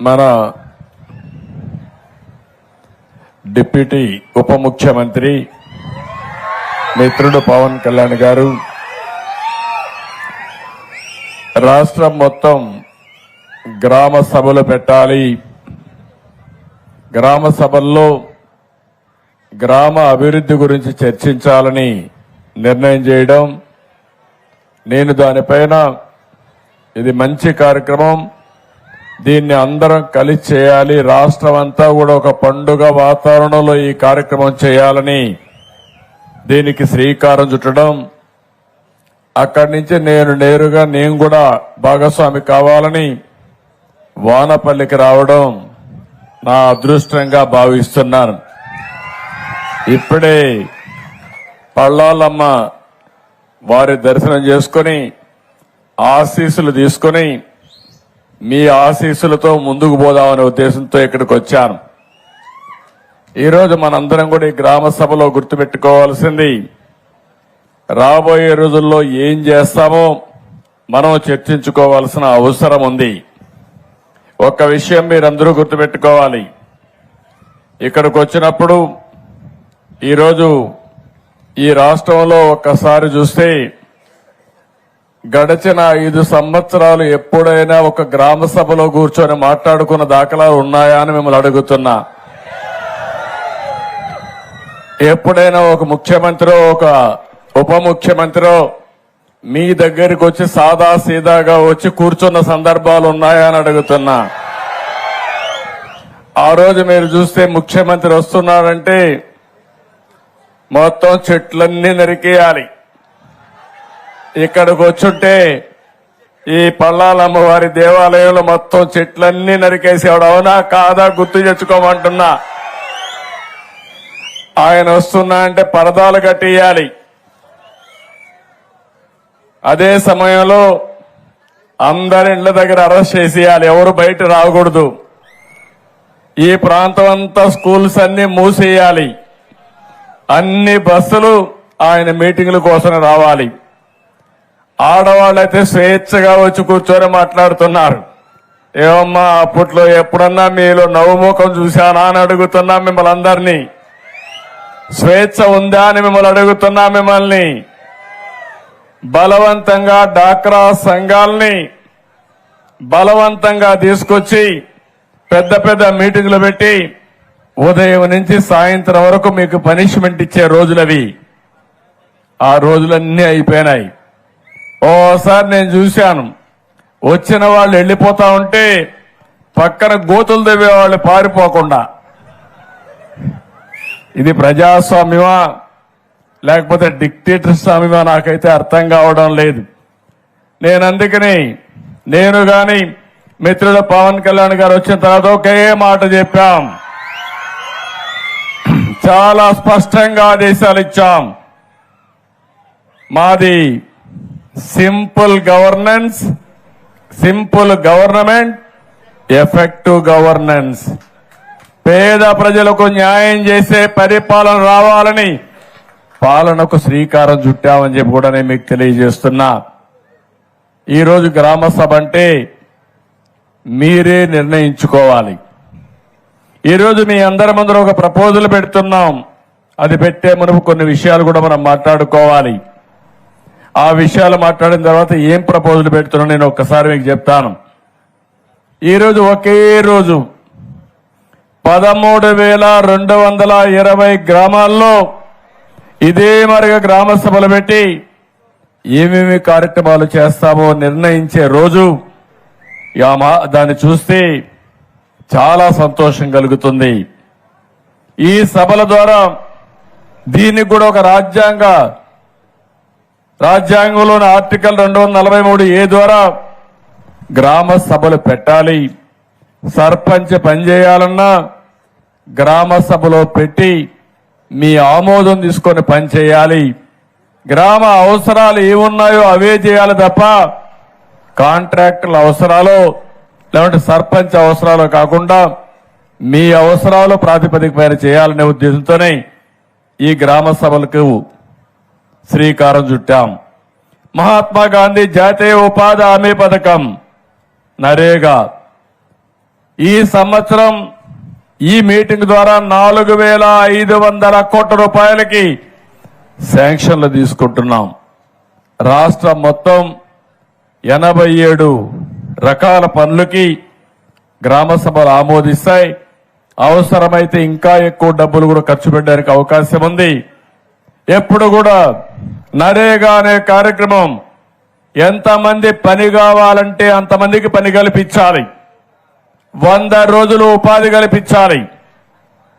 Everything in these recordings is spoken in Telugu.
మన డిప్యూటీ ఉప ముఖ్యమంత్రి మిత్రుడు పవన్ కళ్యాణ్ గారు రాష్ట్రం మొత్తం గ్రామ సభలు పెట్టాలి, గ్రామ సభల్లో గ్రామ అభివృద్ధి గురించి చర్చించాలని నిర్ణయం చేయడం, నేను దానిపైన ఇది మంచి కార్యక్రమం, దీన్ని అందరం కలిసి చేయాలి, రాష్ట్రం అంతా కూడా ఒక పండుగ వాతావరణంలో ఈ కార్యక్రమం చేయాలని దీనికి శ్రీకారం చుట్టడం, అక్కడి నుంచి నేరుగా నేను కూడా భాగస్వామి కావాలని వానపల్లికి రావడం నా అదృష్టంగా భావిస్తున్నాను. ఇప్పుడే పళ్ళాలమ్మ వారి దర్శనం చేసుకుని ఆశీస్సులు తీసుకుని మీ ఆశీస్సులతో ముందుకు పోదామనే ఉద్దేశంతో ఇక్కడికి వచ్చాను. ఈరోజు మనందరం కూడా ఈ గ్రామ సభలో గుర్తుపెట్టుకోవాల్సింది, రాబోయే రోజుల్లో ఏం చేస్తామో మనం చర్చించుకోవాల్సిన అవసరం ఉంది. ఒక్క విషయం మీరందరూ గుర్తుపెట్టుకోవాలి, ఇక్కడికి వచ్చినప్పుడు ఈరోజు ఈ రాష్ట్రంలో ఒక్కసారి చూస్తే గడిచిన 5 సంవత్సరాలు ఎప్పుడైనా ఒక గ్రామ సభలో కూర్చొని మాట్లాడుకున్న దాఖలాలు ఉన్నాయా అని మిమ్మల్ని అడుగుతున్నా. ఎప్పుడైనా ఒక ముఖ్యమంత్రి ఒక ఉప ముఖ్యమంత్రి మీ దగ్గరికి వచ్చి సాదా సీదాగా వచ్చి కూర్చున్న సందర్భాలు ఉన్నాయా అని అడుగుతున్నా. ఆ రోజు మీరు చూస్తే ముఖ్యమంత్రి వస్తున్నాడంటే మొత్తం చెట్లన్నీ నరికేయాలి. ఇక్కడికి వచ్చుంటే ఈ పల్లాలమ్మవారి దేవాలయంలో మొత్తం చెట్లన్నీ నరికేసేవాడు, అవునా కాదా గుర్తు తెచ్చుకోమంటున్నా. ఆయన వస్తున్నా అంటే పరదాలు కట్టేయాలి. అదే సమయంలో అందరి ఇళ్ల దగ్గర అరెస్ట్ చేసేయాలి, ఎవరు బయట రాకూడదు. ఈ ప్రాంతం అంతా స్కూల్స్ అన్ని మూసేయాలి. అన్ని బస్సులు ఆయన మీటింగుల కోసం రావాలి. ఆడవాళ్ళైతే స్వేచ్ఛగా వచ్చి కూర్చొని మాట్లాడుతున్నారు. ఏమమ్మా అప్పట్లో ఎప్పుడన్నా మీలో నవ్వుముఖం చూశానా అని అడుగుతున్నా మిమ్మల్ని అందరినీ. స్వేచ్ఛ ఉందా అని మిమ్మల్ని అడుగుతున్నా. మిమ్మల్ని బలవంతంగా డాక్రా సంఘాలని బలవంతంగా తీసుకొచ్చి పెద్ద పెద్ద మీటింగులు పెట్టి ఉదయం నుంచి సాయంత్రం వరకు మీకు పనిష్మెంట్ ఇచ్చే రోజులవి. ఆ రోజులన్నీ అయిపోయినాయి. ఓసారి నేను చూశాను, వచ్చిన వాళ్ళు వెళ్లిపోతా ఉంటే పక్కన గోతులు తవ్వే వాళ్ళు పారిపోకుండా. ఇది ప్రజాస్వామ్యమా లేకపోతే డిక్టేటర్ స్వామ్యమా నాకైతే అర్థం కావడం లేదు. నేను అందుకని నేను గాని మిత్రుడు పవన్ కళ్యాణ్ గారు వచ్చిన తర్వాత ఒకే మాట చెప్పాం, చాలా స్పష్టంగా ఆదేశాలు ఇచ్చాం. మాది simple governance, simple government, effective governance. పేద ప్రజలకు న్యాయం చేసే పరిపాలన రావాలని పాలనకు శ్రీకారం చుట్టామని చెప్పి కూడా నేను మీకు తెలియజేస్తున్నా. ఈరోజు గ్రామ సభ అంటే మీరే నిర్ణయించుకోవాలి. ఈరోజు మీ అందరి ముందర ఒక ప్రపోజల్ పెడుతున్నాం. అది పెట్టే మునుపు కొన్ని విషయాలు కూడా మనం మాట్లాడుకోవాలి. ఆ విషయాలు మాట్లాడిన తర్వాత ఏం ప్రపోజల్ పెడుతున్నా నేను ఒక్కసారి మీకు చెప్తాను. ఈరోజు ఒకే రోజు 13,220 గ్రామాల్లో ఇదే మరిగా గ్రామ సభలు పెట్టి ఏమేమి కార్యక్రమాలు చేస్తామో నిర్ణయించే రోజు. దాన్ని చూస్తే చాలా సంతోషం కలుగుతుంది. ఈ సభల ద్వారా దీనికి కూడా ఒక రాజ్యాంగంలోని ఆర్టికల్ 243A ద్వారా గ్రామ సభలు పెట్టాలి. సర్పంచ్ పనిచేయాలన్నా గ్రామ సభలో పెట్టి మీ ఆమోదం తీసుకొని పనిచేయాలి. గ్రామ అవసరాలు ఏమున్నాయో అవే చేయాలి తప్ప కాంట్రాక్టుల అవసరాలు లేదంటే సర్పంచ్ అవసరాలు కాకుండా మీ అవసరాలు ప్రాతిపదిక పైన చేయాలనే ఉద్దేశంతోనే ఈ గ్రామ సభలకు శ్రీకారం చుట్టాం. మహాత్మా గాంధీ జాతీయ ఉపాధి హామీ పథకం, నరేగా, ఈ సంవత్సరం ఈ మీటింగ్ ద్వారా 4,500 కోట్ల రూపాయలకి శాంక్షన్లు తీసుకుంటున్నాం. రాష్ట్రం మొత్తం 87 రకాల పనులకి గ్రామ సభలు ఆమోదిస్తాయి. అవసరమైతే ఇంకా ఎక్కువ డబ్బులు కూడా ఖర్చు పెట్టడానికి అవకాశం ఉంది. ఎప్పుడు కూడా నరేగా అనే కార్యక్రమం ఎంతమంది పని కావాలంటే అంతమందికి పని కల్పించాలి. 100 రోజులు ఉపాధి కల్పించాలి.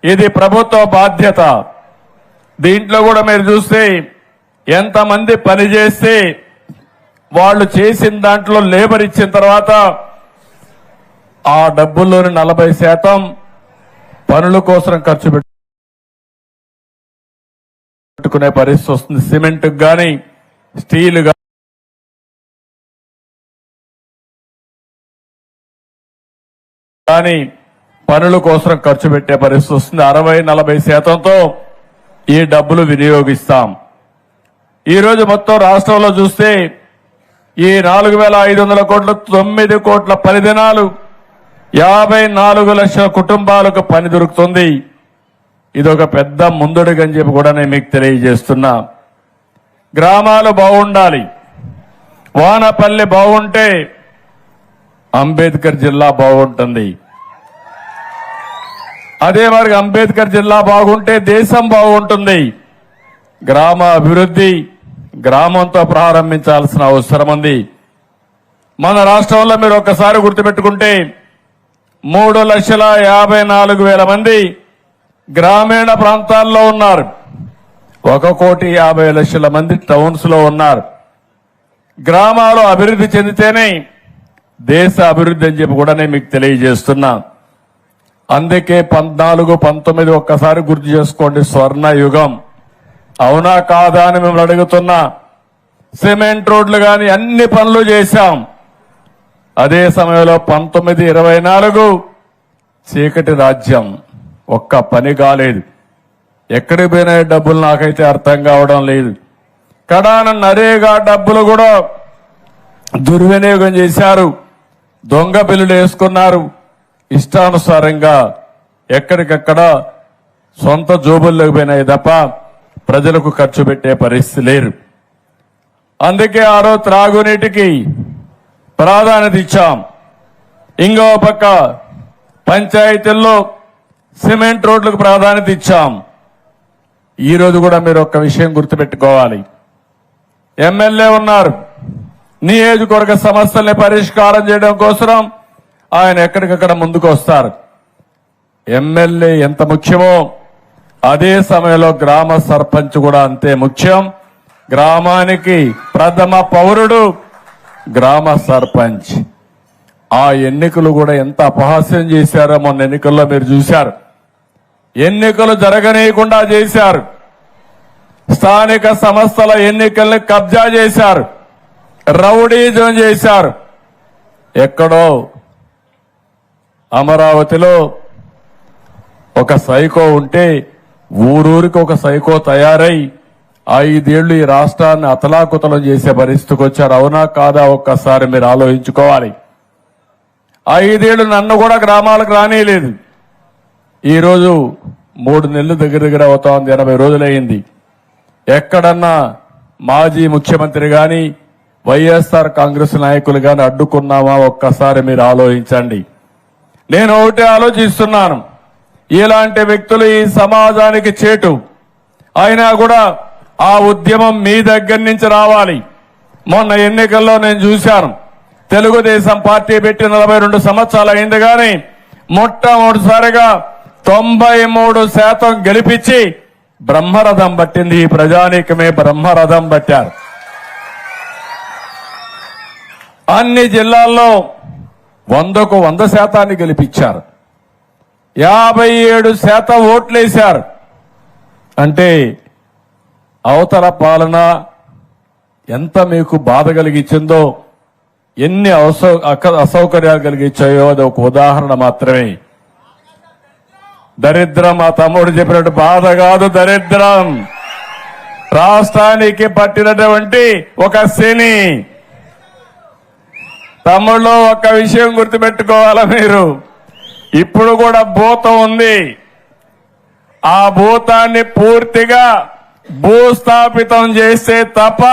ఇది ప్రభుత్వ బాధ్యత. దీంట్లో కూడా మీరు చూస్తే ఎంతమంది పని చేస్తే వాళ్ళు చేసిన దాంట్లో లేబర్ ఇచ్చిన తర్వాత ఆ డబ్బుల్లోని 40% పనుల కోసం ఖర్చు పెట్టుకునే పరిస్థితి వస్తుంది. సిమెంట్ గాని స్టీల్ కానీ పనుల కోసం ఖర్చు పెట్టే పరిస్థితి వస్తుంది. 60-40%తో ఈ డబ్బులు వినియోగిస్తాం. ఈ రోజు మొత్తం రాష్ట్రంలో చూస్తే ఈ 4,500 కోట్లు 9 కోట్ల పని దినాలు 54 లక్షల కుటుంబాలకు పని దొరుకుతుంది. ఇదొక పెద్ద ముందడుగని చెప్పి కూడా నేను మీకు తెలియజేస్తున్నా. గ్రామాలు బాగుండాలి. వానపల్లి బాగుంటే అంబేద్కర్ జిల్లా బాగుంటుంది. అదే మరి అంబేద్కర్ జిల్లా బాగుంటే దేశం బాగుంటుంది. గ్రామ అభివృద్ధి గ్రామంతో ప్రారంభించాల్సిన అవసరం ఉంది. మన రాష్ట్రంలో మీరు ఒక్కసారి గుర్తుపెట్టుకుంటే 3,54,000 మంది గ్రామీణ ప్రాంతాల్లో ఉన్నారు. 1,50,00,000 మంది టౌన్స్ లో ఉన్నారు. గ్రామాలు అభివృద్ధి చెందితేనే దేశ అభివృద్ధి అని చెప్పి కూడా నేను మీకు తెలియజేస్తున్నా. అందుకే 14-19 ఒక్కసారి గుర్తు చేసుకోండి, స్వర్ణ యుగం. అవునా కాదా అని మిమ్మల్ని అడుగుతున్నా. సిమెంట్ రోడ్లు గాని అన్ని పనులు చేశాం. అదే సమయంలో 19-24 చీకటి రాజ్యం. ఒక్క పని కాలేదు. ఎక్కడికి పోయినా డబ్బులు నాకైతే అర్థం కావడం లేదు. కడాన నరేగా డబ్బులు కూడా దుర్వినియోగం చేశారు. దొంగ బిల్లులు వేసుకున్నారు. ఇష్టానుసారంగా ఎక్కడికక్కడ సొంత జోబుల్లోకి పోయినాయి తప్ప ప్రజలకు ఖర్చు పెట్టే పరిస్థితి లేరు. అందుకే ఆ రోజు త్రాగునీటికి ప్రాధాన్యత ఇచ్చాం. ఇంకో పక్క పంచాయతీల్లో సిమెంట్ రోడ్లకు ప్రాధాన్యత ఇచ్చాం. ఈ రోజు కూడా మీరు ఒక్క విషయం గుర్తుపెట్టుకోవాలి. ఎమ్మెల్యే ఉన్నారు. నియోజకవర్గ సమస్యల్ని పరిష్కారం చేయడం కోసం ఆయన ఎక్కడికక్కడ ముందుకు వస్తారు. ఎమ్మెల్యే ఎంత ముఖ్యమో అదే సమయంలో గ్రామ సర్పంచ్ కూడా అంతే ముఖ్యం. గ్రామానికి ప్రథమ పౌరుడు గ్రామ సర్పంచ్. ఆ ఎన్నికలు కూడా ఎంత అపహాస్యం చేశారో మొన్న ఎన్నికల్లో మీరు చూశారు. ఎన్నికలు జరగనీయకుండా చేశారు. స్థానిక సంస్థల ఎన్నికల్ని కబ్జా చేశారు. రౌడీజం చేశారు. ఎక్కడో అమరావతిలో ఒక సైకో ఉంటే ఊరూరికి ఒక సైకో తయారై 5 ఏళ్లు ఈ రాష్ట్రాన్ని అతలాకుతలం చేసే పరిస్థితికి వచ్చారు. అవునా కాదా ఒక్కసారి మీరు ఆలోచించుకోవాలి. 5 ఏళ్లు నన్ను కూడా గ్రామాలకు రానియలేదు. ఈరోజు 3 నెలలు దగ్గర అవుతా ఉంది. 80 రోజులైంది. ఎక్కడన్నా మాజీ ముఖ్యమంత్రి గాని వైఎస్ఆర్ కాంగ్రెస్ నాయకులు గాని అడ్డుకున్నామా ఒక్కసారి మీరు ఆలోచించండి. నేను ఒకటే ఆలోచిస్తున్నాను. ఇలాంటి వ్యక్తులు ఈ సమాజానికి చేటు. అయినా కూడా ఆ ఉద్యమం మీ దగ్గర నుంచి రావాలి. మొన్న ఎన్నికల్లో నేను చూశాను. తెలుగుదేశం పార్టీ పెట్టి 42 సంవత్సరాలు అయింది కానీ మొట్టమొదటిసారిగా 93% గెలిపించి బ్రహ్మరథం పట్టింది. ఈ ప్రజానీకమే బ్రహ్మరథం పట్టారు. అన్ని జిల్లాల్లో 100కు 100% గెలిపించారు. 57% ఓట్లేశారు. అంటే అవతల పాలన ఎంత మీకు బాధ కలిగించిందో, ఎన్ని అసౌకర్యాలు కలిగించాయో అది ఒక ఉదాహరణ మాత్రమే. దరిద్రం మా తమ్ముడు చెప్పినట్టు బాధ కాదు, దరిద్రం రాష్ట్రానికి పట్టినటువంటి ఒక శని. తమ్ముళ్ళు ఒక్క విషయం గుర్తుపెట్టుకోవాలా మీరు. ఇప్పుడు కూడా భూతం ఉంది. ఆ భూతాన్ని పూర్తిగా భూస్థాపితం చేస్తే తప్ప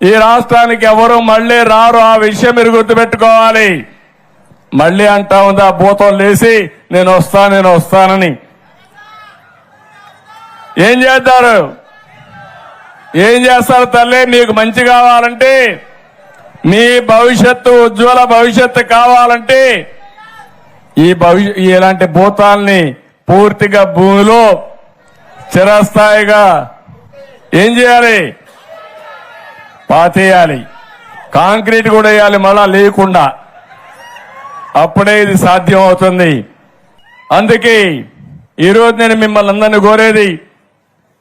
ఈ రాష్ట్రానికి ఎవరు మళ్లీ రారు. ఆ విషయం మీరు గుర్తుపెట్టుకోవాలి. మళ్లీ అంటా ఉంది ఆ భూతం లేసి నేను వస్తానని. ఏం చేస్తారు? ఏం చేస్తారు తల్లి? మీకు మంచి కావాలంటే, మీ భవిష్యత్తు ఉజ్వల భవిష్యత్తు కావాలంటే ఇలాంటి భూతాల్ని పూర్తిగా భూమిలో చిరస్థాయిగా ఏం చేయాలి? పాతేయాలి. కాంక్రీట్ కూడా వేయాలి మళ్ళా లేకుండా. అప్పుడే ఇది సాధ్యం అవుతుంది. అందుకే ఈరోజు నేను మిమ్మల్ని అందరినీ కోరేది,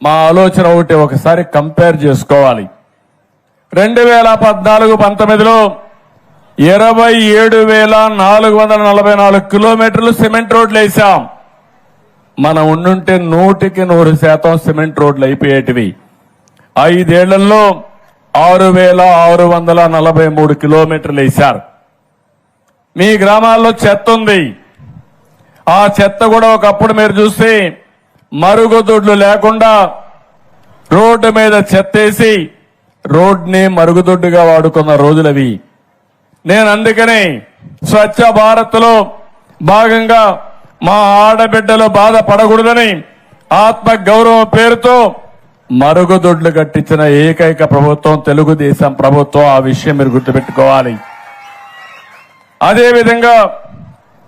మా ఆలోచన ఒకటి, ఒకసారి కంపేర్ చేసుకోవాలి. 2014-19లో 27,444 కిలోమీటర్లు సిమెంట్ రోడ్లు వేశాం. మనం ఉండుంటే 100% సిమెంట్ రోడ్లు అయిపోయేటివి. 5 ఏళ్లలో 6,643 కిలోమీటర్లు వేశారు. మీ గ్రామాల్లో చెత్త ఉంది. ఆ చెత్త కూడా ఒకప్పుడు మీరు చూస్తే మరుగుదొడ్లు లేకుండా రోడ్డు మీద చెత్తేసి రోడ్ని మరుగుదొడ్డుగా వాడుకున్న రోజులవి. నేను అందుకనే స్వచ్ఛ భారత్ లో భాగంగా మా ఆడబిడ్డలు బాధపడకూడదని ఆత్మ గౌరవం పేరుతో మరుగుదొడ్లు కట్టించిన ఏకైక ప్రభుత్వం తెలుగుదేశం ప్రభుత్వం. ఆ విషయం మీరు గుర్తుపెట్టుకోవాలి. అదేవిధంగా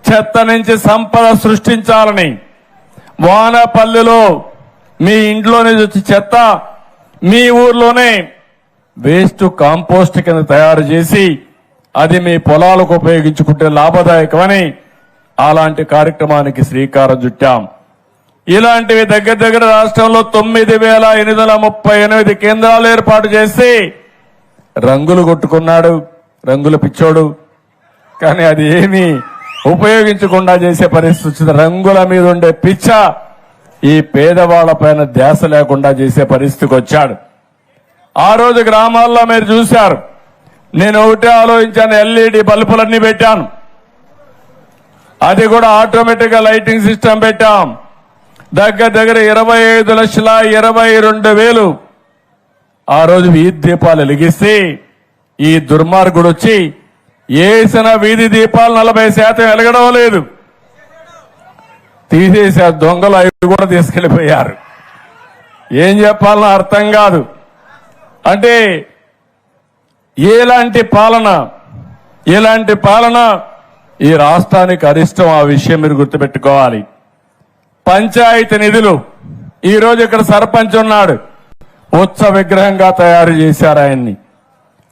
చెత్త నుంచి సంపద సృష్టించాలని వానపల్లిలో మీ ఇంట్లోనే వచ్చి చెత్త మీ ఊర్లోనే వేస్ట్ కాంపోస్ట్ కింద తయారు చేసి అది మీ పొలాలకు ఉపయోగించుకుంటే లాభదాయకమని అలాంటి కార్యక్రమానికి శ్రీకారం చుట్టాం. ఇలాంటివి దగ్గర రాష్ట్రంలో 9,838 కేంద్రాలు ఏర్పాటు చేసి రంగులు కొట్టుకున్నాడు, రంగుల పిచ్చోడు. కానీ అది ఏమీ ఉపయోగించకుండా చేసే పరిస్థితి వచ్చింది. రంగుల మీద ఉండే పిచ్చ ఈ పేదవాళ్ల పైన ధ్యాస లేకుండా చేసే పరిస్థితికి వచ్చాడు. ఆ రోజు గ్రామాల్లో మీరు చూశారు. నేను ఒకటే ఆలోచించాను, ఎల్ఈడి బల్బులన్నీ పెట్టాను. అది కూడా ఆటోమేటిక్ గా లైటింగ్ సిస్టమ్ పెట్టాం. దగ్గర 25,22,000 ఆ రోజు వీధి దీపాలు వెలిగిస్తే ఈ దుర్మార్గుడు వచ్చి వేసిన వీధి దీపాలు 40% వెలగడం లేదు, తీసేశారు. దొంగలు అవి కూడా తీసుకెళ్లిపోయారు. ఏం చెప్పాలనో అర్థం కాదు. అంటే ఇలాంటి పాలన ఈ రాష్ట్రానికి అరిష్టం. ఆ విషయం మీరు గుర్తుపెట్టుకోవాలి. పంచాయతీ నిధులు ఈ రోజు ఇక్కడ సర్పంచ్ ఉన్నాడు, ఉత్సవ విగ్రహంగా తయారు చేశారు ఆయన్ని.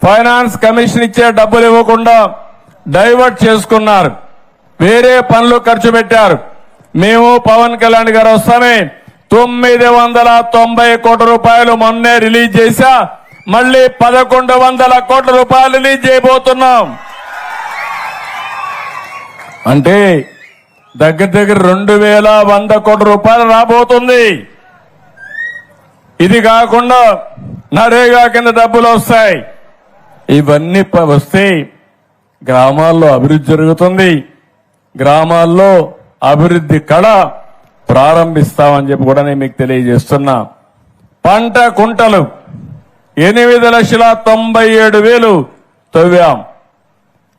ఫైనాన్స్ కమిషన్ ఇచ్చే డబ్బులు ఇవ్వకుండా డైవర్ట్ చేసుకున్నారు, వేరే పనులు ఖర్చు పెట్టారు. మేము పవన్ కళ్యాణ్ గారు వస్తామే 990 కోట్ల రూపాయలు మొన్నే రిలీజ్ చేశా. మళ్లీ 1,100 కోట్ల రూపాయలు రిలీజ్ చేయబోతున్నాం. అంటే దగ్గర 2,100 కోట్ల రూపాయలు రాబోతుంది. ఇది కాకుండా నరేగా కింద డబ్బులు వస్తాయి. ఇవన్నీ వస్తే గ్రామాల్లో అభివృద్ధి జరుగుతుంది. గ్రామాల్లో అభివృద్ధి కళ ప్రారంభిస్తామని చెప్పి కూడా నేను మీకు తెలియజేస్తున్నా. పంట కుంటలు 8,97,000 తవ్వాం.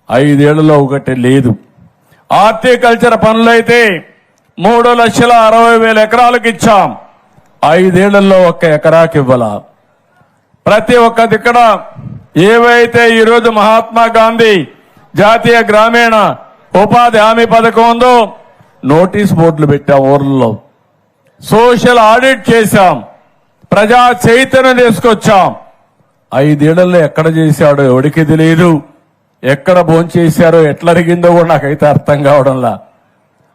5 ఏళ్లలో ఒకటి లేదు. హార్టికల్చర్ పనులైతే 3,60,000 ఎకరాలకు ఇచ్చాం. 5 ఏళ్లలో 1 ఎకరాకి ఇవ్వాల. ప్రతి ఒక్క దిక్కడ ఏవైతే ఈరోజు మహాత్మా గాంధీ జాతీయ గ్రామీణ ఉపాధి హామీ పథకం ఉందో నోటీస్ బోర్డులు పెట్టాం. ఊర్లలో సోషల్ ఆడిట్ చేశాం, ప్రజా చైతన్యం తీసుకొచ్చాం. 5 ఏళ్లలో ఎక్కడ చేశాడో ఎవడికి తెలియదు, ఎక్కడ భోంచేశారో ఎట్లా అరిగిందో కూడా నాకైతే అర్థం కావడంలా.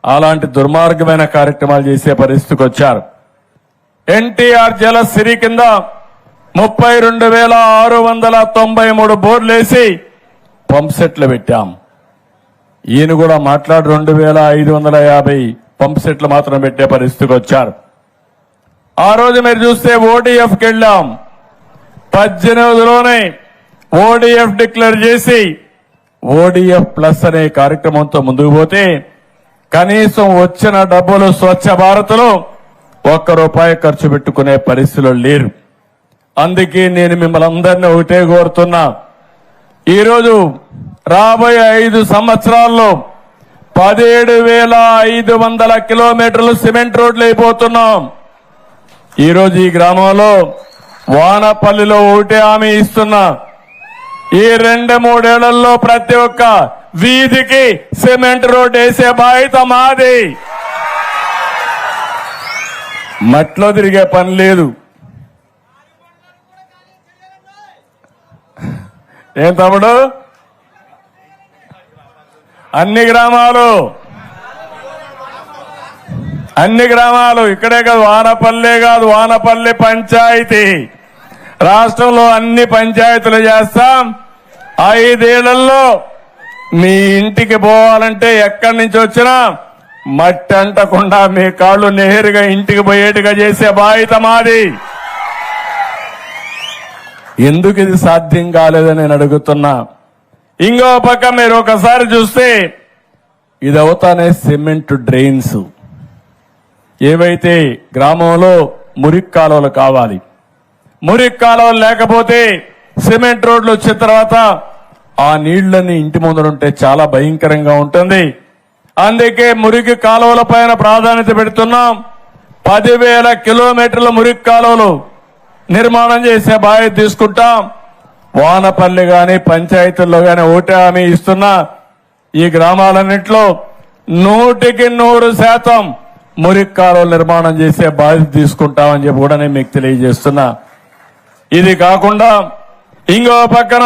అలాంటి దుర్మార్గమైన కార్యక్రమాలు చేసే పరిస్థితికి వచ్చారు. ఎన్టీఆర్ జలసిరి కింద 32,693 బోర్లేసి పంప్ సెట్లు పెట్టాం. ఈయన కూడా మాట్లాడి 2,550 పంప్ సెట్లు మాత్రం పెట్టే పరిస్థితికి వచ్చారు. ఆ రోజు మీరు చూస్తే ఓడీఎఫ్కి వెళ్ళాం. 18లోనే ఓడీఎఫ్ డిక్లేర్ చేసి ఓడీఎఫ్ ప్లస్ అనే కార్యక్రమంతో ముందుకు పోతే కనీసం వచ్చిన డబ్బులు స్వచ్ఛ భారత్లో ₹1 ఖర్చు పెట్టుకునే పరిస్థితులు లేరు. అందుకే నేను మిమ్మల్ని అందరినీ ఒకటే కోరుతున్నా, ఈరోజు రాబోయే 5 సంవత్సరాల్లో 17,500 కిలోమీటర్లు సిమెంట్ రోడ్లు అయిపోతున్నాం. ఈరోజు ఈ గ్రామంలో వానపల్లిలో ఒకటే హామీ ఇస్తున్నా, ఈ 2-3 ఏళ్లలో ప్రతి ఒక్క వీధికి సిమెంట్ రోడ్ వేసే బాధ్యత మాది. మట్లో తిరిగే పని లేదు. ఏం తమ్ముడు, అన్ని గ్రామాలు ఇక్కడే కాదు, వానపల్లె కాదు, వానపల్లి పంచాయతీ రాష్ట్రంలో అన్ని పంచాయతీలు చేస్తాం. 5 ఏళ్లలో మీ ఇంటికి పోవాలంటే ఎక్కడి నుంచి వచ్చినా మట్టి అంటకుండా మీ కాళ్ళు నేరుగా ఇంటికి పోయేట్టుగా చేసే బాధ్యత మాది. ఎందుకు ఇది సాధ్యం కాలేదని నేను అడుగుతున్నా. ఇంకో పక్క మీరు ఒకసారి చూస్తే ఇది అవుతానే సిమెంట్ డ్రైన్స్, ఏవైతే గ్రామంలో మురికి కాలువలు కావాలి, మురికి కాలువలు లేకపోతే సిమెంట్ రోడ్లు వచ్చిన తర్వాత ఆ నీళ్లని ఇంటి ముందరుంటే చాలా భయంకరంగా ఉంటుంది. అందుకే మురికి కాలువల పైన ప్రాధాన్యత పెడుతున్నాం. 10,000 కిలోమీటర్ల మురికి కాలువలు నిర్మాణం చేసే బాధ్యత తీసుకుంటాం. వానపల్లి గాని పంచాయతీల్లో గాని ఒకటే హామీ ఇస్తున్నా, ఈ గ్రామాలన్నింటిలో 100% మురికి కాలువలు నిర్మాణం చేసే బాధ్యత తీసుకుంటామని చెప్పి కూడా నేను మీకు తెలియజేస్తున్నా. ఇది కాకుండా ఇంకో పక్కన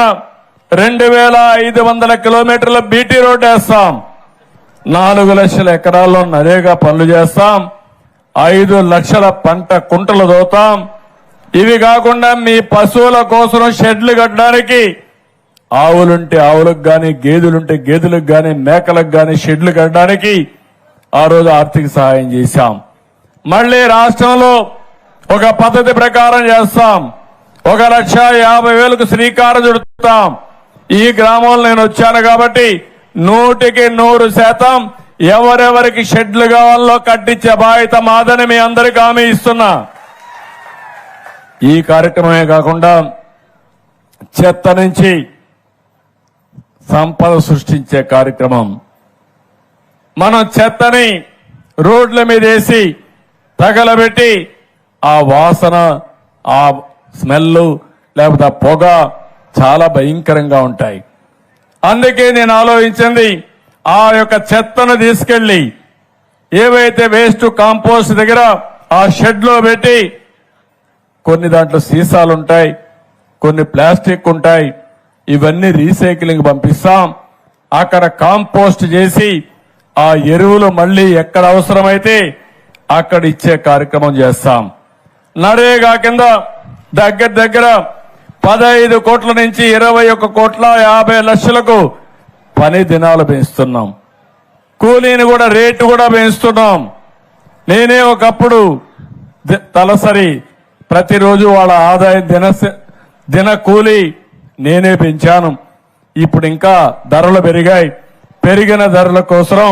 2,500 కిలోమీటర్ల బీటీ రోడ్డు వేస్తాం. 4 లక్షల ఎకరాల్లో నరేగా పనులు చేస్తాం. 5 లక్షల పంట కుంటలు దోతాం. ఇవి కాకుండా మీ పశువుల కోసం షెడ్లు కట్టడానికి ఆవులుంటే ఆవులకు గాని, గేదెలుంటే గేదెలకు గాని, మేకలకు గాని షెడ్లు కట్టడానికి ఆ రోజు ఆర్థిక సహాయం చేశాం. మళ్లీ రాష్ట్రంలో ఒక పద్ధతి ప్రకారం చేస్తాం. 1,50,000కు శ్రీకారం చుడతాం. ఈ గ్రామంలో నేను వచ్చాను కాబట్టి 100% ఎవరెవరికి షెడ్లు కావాలో కట్టించే బాధ్యత మాదని మీ అందరికీ హామీ ఇస్తున్నా. ఈ కార్యక్రమమే కాకుండా చెత్త నుంచి సంపద సృష్టించే కార్యక్రమం. మనం చెత్తని రోడ్ల మీద వేసి తగలబెట్టి ఆ వాసన, ఆ స్మెల్ లేకపోతే ఆ పొగ చాలా భయంకరంగా ఉంటాయి. అందుకే నేను ఆలోచించింది, ఆ యొక్క చెత్తను తీసుకెళ్లి ఏవైతే వేస్ట్ కాంపోస్ట్ దగ్గర ఆ షెడ్ లో పెట్టి, కొన్ని దాంట్లో సీసాలుంటాయి, కొన్ని ప్లాస్టిక్ ఉంటాయి, ఇవన్నీ రీసైక్లింగ్ పంపిస్తాం. అక్కడ కాంపోస్ట్ చేసి ఆ ఎరువులు మళ్లీ ఎక్కడ అవసరమైతే అక్కడ ఇచ్చే కార్యక్రమం చేస్తాం. నరేగా కింద దగ్గర 15 కోట్ల నుంచి 21,50,00,000 పని దినాలు పెంచుతున్నాం. కూలీని కూడా రేటు కూడా పెంచుతున్నాం. నేనే ఒకప్పుడు తలసరి ప్రతిరోజు వాళ్ళ ఆదాయం దిన కూలీ నేనే పెంచాను. ఇప్పుడు ఇంకా ధరలు పెరిగాయి. పెరిగిన ధరల కోసం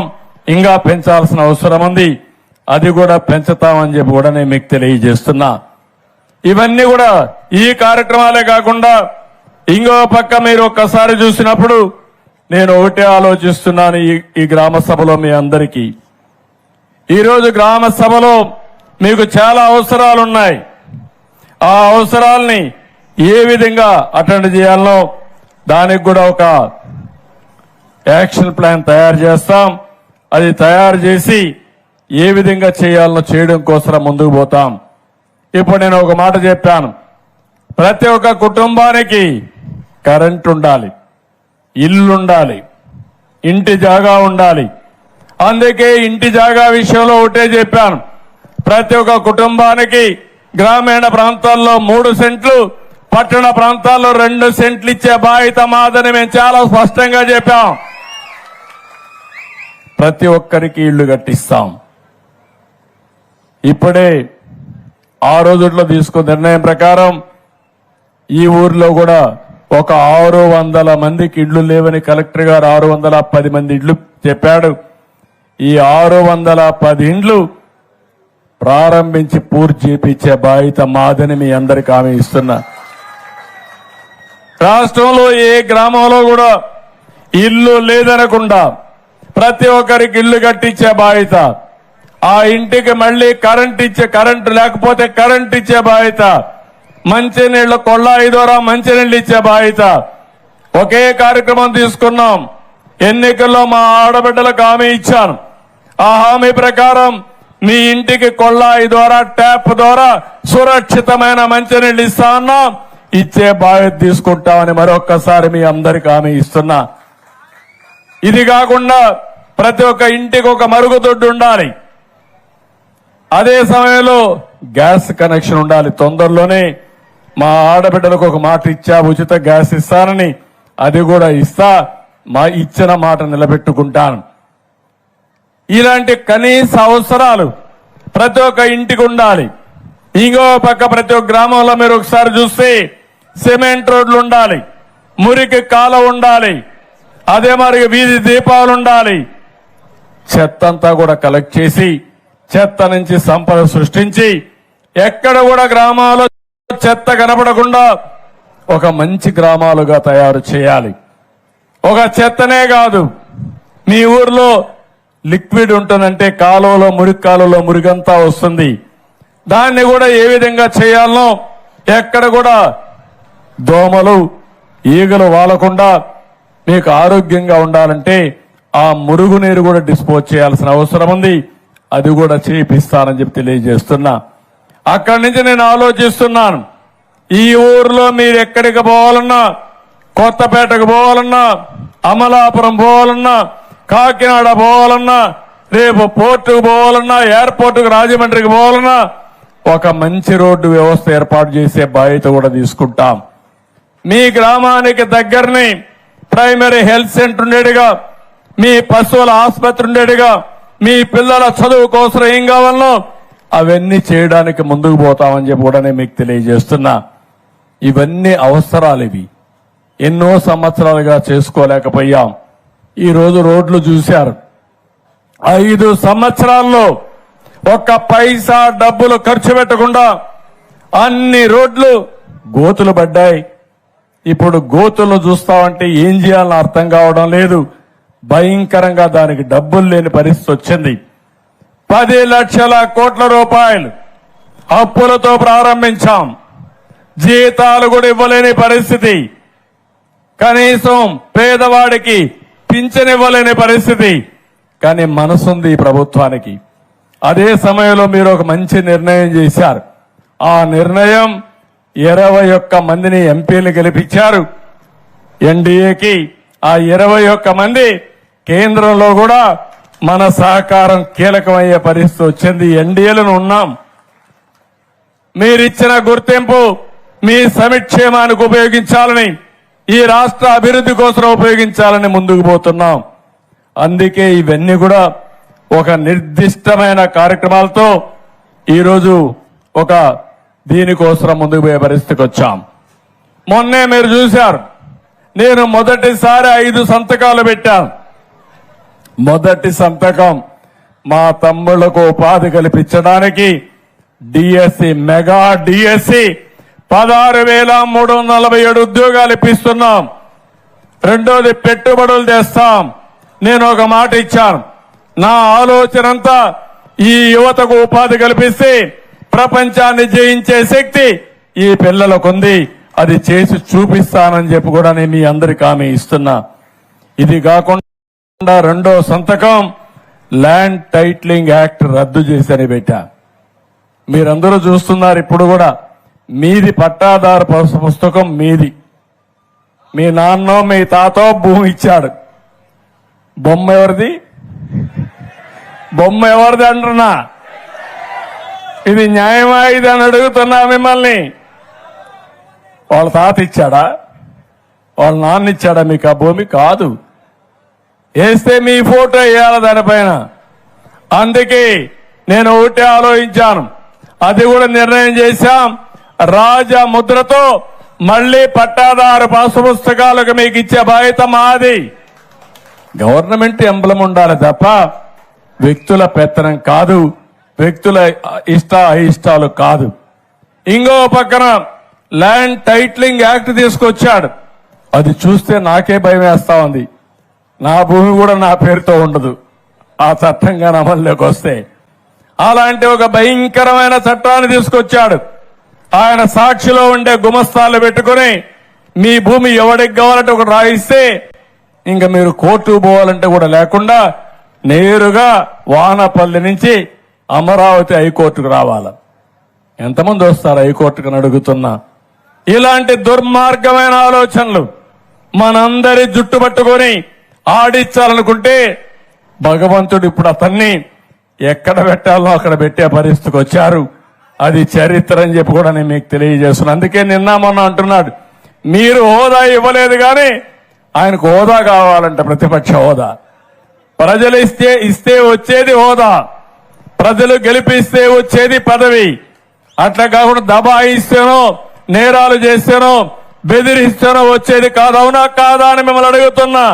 ఇంకా పెంచాల్సిన అవసరం ఉంది. అది కూడా పెంచుతామని చెప్పి కూడా నేను మీకు తెలియజేస్తున్నా. ఇవన్నీ కూడా ఈ కార్యక్రమాలే కాకుండా ఇంకో పక్క మీరు ఒక్కసారి చూసినప్పుడు నేను ఒకటే ఆలోచిస్తున్నాను. ఈ గ్రామ సభలో మీ అందరికీ ఈరోజు గ్రామ సభలో మీకు చాలా అవసరాలున్నాయి. ఆ అవసరాల్ని ఏ విధంగా అటెండ్ చేయాలనో దానికి కూడా ఒక యాక్షన్ ప్లాన్ తయారు చేస్తాం. అది తయారు చేసి ఏ విధంగా చేయాలనో చేయడం కోసం ముందుకు పోతాం. ఇప్పుడు నేను ఒక మాట చెప్పాను, ప్రతి ఒక్క కుటుంబానికి కరెంట్ ఉండాలి, ఇల్లుండాలి, ఇంటి జాగా ఉండాలి. అందుకే ఇంటి జాగా విషయంలో ఒకటే చెప్పాను, ప్రతి ఒక్క కుటుంబానికి గ్రామీణ ప్రాంతాల్లో 3 సెంట్లు, పట్టణ ప్రాంతాల్లో 2 సెంట్లు ఇచ్చే బాధ్యత మాదని మేము చాలా స్పష్టంగా చెప్పాం. ప్రతి ఒక్కరికి ఇళ్లు కట్టిస్తాం. ఇప్పుడే ఆ రోజుల్లో తీసుకున్న నిర్ణయం ప్రకారం ఈ ఊర్లో కూడా ఒక 600 మందికి ఇళ్లు లేవని కలెక్టర్ గారు 610 మంది ఇళ్లు చెప్పాడు. ఈ 610 ఇండ్లు ప్రారంభించి పూర్తి చేపించే బాధ్యత మాదని మీ అందరికీ హామీ ఇస్తున్నా. రాష్ట్రంలో ఏ గ్రామంలో కూడా ఇల్లు లేదనకుండా ప్రతి ఒక్కరికి ఇల్లు కట్టించే బాధ్యత, ఆ ఇంటికి మళ్లీ కరెంటు లేకపోతే కరెంట్ ఇచ్చే బాధ్యత, మంచినీళ్ల కొళ్ళాయి ద్వారా మంచినీళ్లు ఇచ్చే బాధ్యత. ఒకే కార్యక్రమం తీసుకున్నాం. ఎన్నికల్లో మా ఆడబిడ్డలకు హామీ ఇచ్చాను. ఆ హామీ ప్రకారం మీ ఇంటికి కొళ్ళాయి ద్వారా ట్యాప్ ద్వారా సురక్షితమైన మంచినీళ్లు ఇస్తా ఉన్నాం. ఇచ్చే బాధ్యత తీసుకుంటామని మరొక్కసారి మీ అందరికీ హామీ ఇస్తున్నా. ఇది కాకుండా ప్రతి ఒక్క ఇంటికి ఒక మరుగుదొడ్డు ఉండాలి. అదే సమయంలో గ్యాస్ కనెక్షన్ ఉండాలి. తొందరలోనే మా ఆడబిడ్డలకు ఒక మాట ఇచ్చా, ఉచిత గ్యాస్ ఇస్తానని. అది కూడా ఇస్తా, మా ఇచ్చిన మాట నిలబెట్టుకుంటాను. ఇలాంటి కనీస అవసరాలు ప్రతి ఒక్క ఇంటికి ఉండాలి. ఇంకో పక్క ప్రతి ఒక్క గ్రామంలో మీరు ఒకసారి చూస్తే సిమెంట్ రోడ్లు ఉండాలి, మురికి కాలువ ఉండాలి, అదే మరి వీధి దీపాలు ఉండాలి. చెత్త అంతా కూడా కలెక్ట్ చేసి చెత్త నుంచి సంపద సృష్టించి ఎక్కడ కూడా గ్రామాల్లో చెత్త కనపడకుండా ఒక మంచి గ్రామాలుగా తయారు చేయాలి. ఒక చెత్తనే కాదు, మీ ఊర్లో లిక్విడ్ ఉంటుందంటే కాలువలో మురికి కాలువలో మురిగంతా వస్తుంది. దాన్ని కూడా ఏ విధంగా చేయాలనో, ఎక్కడ కూడా దోమలు ఈగలు వాలకుండా మీకు ఆరోగ్యంగా ఉండాలంటే ఆ మురుగునీరు కూడా డిస్పోజ్ చేయాల్సిన అవసరం ఉంది. అది కూడా చేపిస్తానని చెప్పి తెలియజేస్తున్నా. అక్కడి నుంచి నేను ఆలోచిస్తున్నాను, ఈ ఊర్లో మీరు ఎక్కడికి పోవాలన్నా, కొత్తపేటకు పోవాలన్నా, అమలాపురం పోవాలన్నా, కాకినాడ పోవాలన్నా, రేపు పోర్టుకు పోవాలన్నా, ఎయిర్పోర్టుకు రాజమండ్రికి పోవాలన్నా ఒక మంచి రోడ్డు వ్యవస్థ ఏర్పాటు చేసే బాధ్యత కూడా తీసుకుంటాం. మీ గ్రామానికి దగ్గరని ప్రైమరీ హెల్త్ సెంటర్ ఉండేట్టుగా, మీ పశువుల ఆసుపత్రి ఉండేట్టుగా, మీ పిల్లల చదువు కోసం ఏం కావాలనో అవన్నీ చేయడానికి ముందుకు పోతామని చెప్పి కూడా నేను మీకు తెలియజేస్తున్నా. ఇవన్నీ అవసరాలు. ఇవి ఎన్నో సంవత్సరాలుగా చేసుకోలేకపోయాం. ఈ రోజు రోడ్లు చూశారు. 5 సంవత్సరాల్లో ఒక్క పైసా డబ్బులు ఖర్చు పెట్టకుండా అన్ని రోడ్లు గోతులు పడ్డాయి. ఇప్పుడు గోతులు చూస్తామంటే ఏం చేయాలని అర్థం కావడం లేదు. భయంకరంగా దానికి డబ్బులు లేని పరిస్థితి వచ్చింది. 10 లక్షల కోట్ల రూపాయలు అప్పులతో ప్రారంభించాం. జీతాలు కూడా ఇవ్వలేని పరిస్థితి, కనీసం పేదవాడికి పింఛన్ ఇవ్వలేని పరిస్థితి. కానీ మనసుంది ఈ ప్రభుత్వానికి. అదే సమయంలో మీరు ఒక మంచి నిర్ణయం చేశారు. ఆ నిర్ణయం 21 మందిని ఎంపీలు గెలిపించారు ఎన్డీఏకి. ఆ 21 మంది కేంద్రంలో కూడా మన సహకారం కీలకమయ్యే పరిస్థితి వచ్చింది. ఎన్డీఏలను ఉన్నాం. మీరిచ్చిన గుర్తింపు మీ సంక్షేమానికి ఉపయోగించాలని, ఈ రాష్ట్ర అభివృద్ధి కోసం ఉపయోగించాలని ముందుకు పోతున్నాం. అందుకే ఇవన్నీ కూడా ఒక నిర్దిష్టమైన కార్యక్రమాలతో ఈరోజు ఒక దీనికోసం ముందుకు పోయే పరిస్థితికి వచ్చాం. మొన్నే మీరు చూశారు, నేను మొదటిసారి 5 సంతకాలు పెట్టాను. మొదటి సంతకం మా తమ్ముళ్లకు ఉపాధి కల్పించడానికి డిఎస్సి, మెగా డిఎస్సి 16,347 ఉద్యోగాలు ఇప్పిస్తున్నాం. రెండోది పెట్టుబడులు తెస్తాం. నేను ఒక మాట ఇచ్చాను, నా ఆలోచన అంతా ఈ యువతకు ఉపాధి కల్పిస్తే ప్రపంచాన్ని జయించే శక్తి ఈ పిల్లలకుంది, అది చేసి చూపిస్తానని చెప్పి కూడా నేను మీ అందరికీ హామీ ఇస్తున్నా. ఇది కాకుండా రెండో సంతకం ల్యాండ్ టైటిలింగ్ యాక్ట్ రద్దు చేసని పెట్టా. మీరందరూ చూస్తున్నారు. ఇప్పుడు కూడా మీది పట్టాదారు పుస్తకం మీది. మీ నాన్నో మీ తాతో భూమి ఇచ్చాడు. బొమ్మ ఎవరిది? బొమ్మ ఎవరిది అంటున్నా. ఇది న్యాయమా ఇది అని అడుగుతున్నా మిమ్మల్ని. వాళ్ళ తాత ఇచ్చాడా? వాళ్ళ నాన్న ఇచ్చాడా మీకు ఆ భూమి? కాదు. వేస్తే మీ ఫోటో వేయాలి దానిపైన. అందుకే నేను ఒకటే ఆలోచించాను, అది కూడా నిర్ణయం చేశాం. రాజా ముద్రతో మళ్లీ పట్టాదారు పాసు పుస్తకాలకు మీకు ఇచ్చే బాధ్యత మాది. గవర్నమెంట్ ఎంబ్లం ఉండాలి తప్ప వ్యక్తుల పెత్తనం కాదు, వ్యక్తుల అయిష్టాలు కాదు. ఇంకో పక్కన ల్యాండ్ టైటిలింగ్ యాక్ట్ తీసుకొచ్చాడు. అది చూస్తే నాకే భయం వేస్తా ఉంది. నా భూమి కూడా నా పేరుతో ఉండదు ఆ చట్టంగా అమల్లోకి వస్తే. అలాంటి ఒక భయంకరమైన చట్టాన్ని తీసుకొచ్చాడు. ఆయన సాక్షిలో ఉండే గుమస్తాలు పెట్టుకుని మీ భూమి ఎవరికి కావాలంటే ఒకటి రాయిస్తే ఇంకా మీరు కోర్టుకు పోవాలంటే కూడా లేకుండా నేరుగా వానపల్లి నుంచి అమరావతి హైకోర్టుకు రావాలి. ఎంతమంది వస్తారు హైకోర్టుకు అడుగుతున్నా. ఇలాంటి దుర్మార్గమైన ఆలోచనలు మనందరి జుట్టు పట్టుకొని ఆడించాలనుకుంటే భగవంతుడు ఇప్పుడు అతన్ని ఎక్కడ పెట్టాలో అక్కడ పెట్టే పరిస్థితికి వచ్చారు. అది చరిత్ర అని చెప్పి కూడా నేను మీకు తెలియజేస్తున్నాను. అందుకే నిన్న మొన్న అంటున్నాడు, మీరు హోదా ఇవ్వలేదు కానీ ఆయనకు హోదా కావాలంట, ప్రతిపక్ష హోదా. ప్రజలు ఇస్తే వచ్చేది హోదా, ప్రజలు గెలిపిస్తే వచ్చేది పదవి. అట్లా కాకుండా దబాయిస్తేనో నేరాలు చేస్తేనో బెదిరిస్తేనో వచ్చేది కాదు. అవునా కాదా అని మిమ్మల్ని అడుగుతున్నా.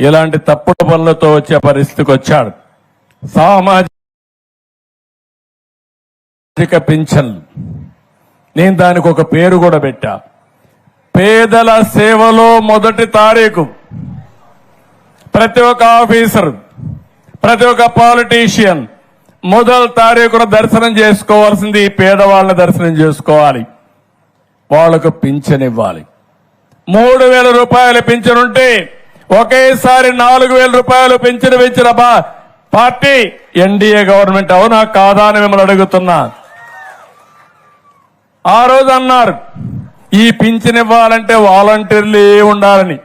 ఇలాంటి తప్పుడు పనులతో వచ్చే పరిస్థితికి వచ్చాడు. సామాజిక పింఛన్లు, నేను దానికి ఒక పేరు కూడా పెట్టా. పేదల సేవలో మొదటి తారీఖు ప్రతి ఒక్క ఆఫీసర్, ప్రతి ఒక్క పాలిటీషియన్ మొదటి తారీఖున దర్శనం చేసుకోవాల్సింది పేదవాళ్ళని దర్శనం చేసుకోవాలి. వాళ్లకు పింఛన్ ఇవ్వాలి. 3,000 రూపాయలు పింఛన్ ఉంటే ఒకేసారి 4,000 రూపాయలు పింఛను పెంచిన పార్టీ ఎన్డీఏ గవర్నమెంట్. అవునా కాదా అని మిమ్మల్ని అడుగుతున్నా. ఆ రోజు అన్నారు ఈ పింఛన్ ఇవ్వాలంటే వాలంటీర్లు ఉండాలని.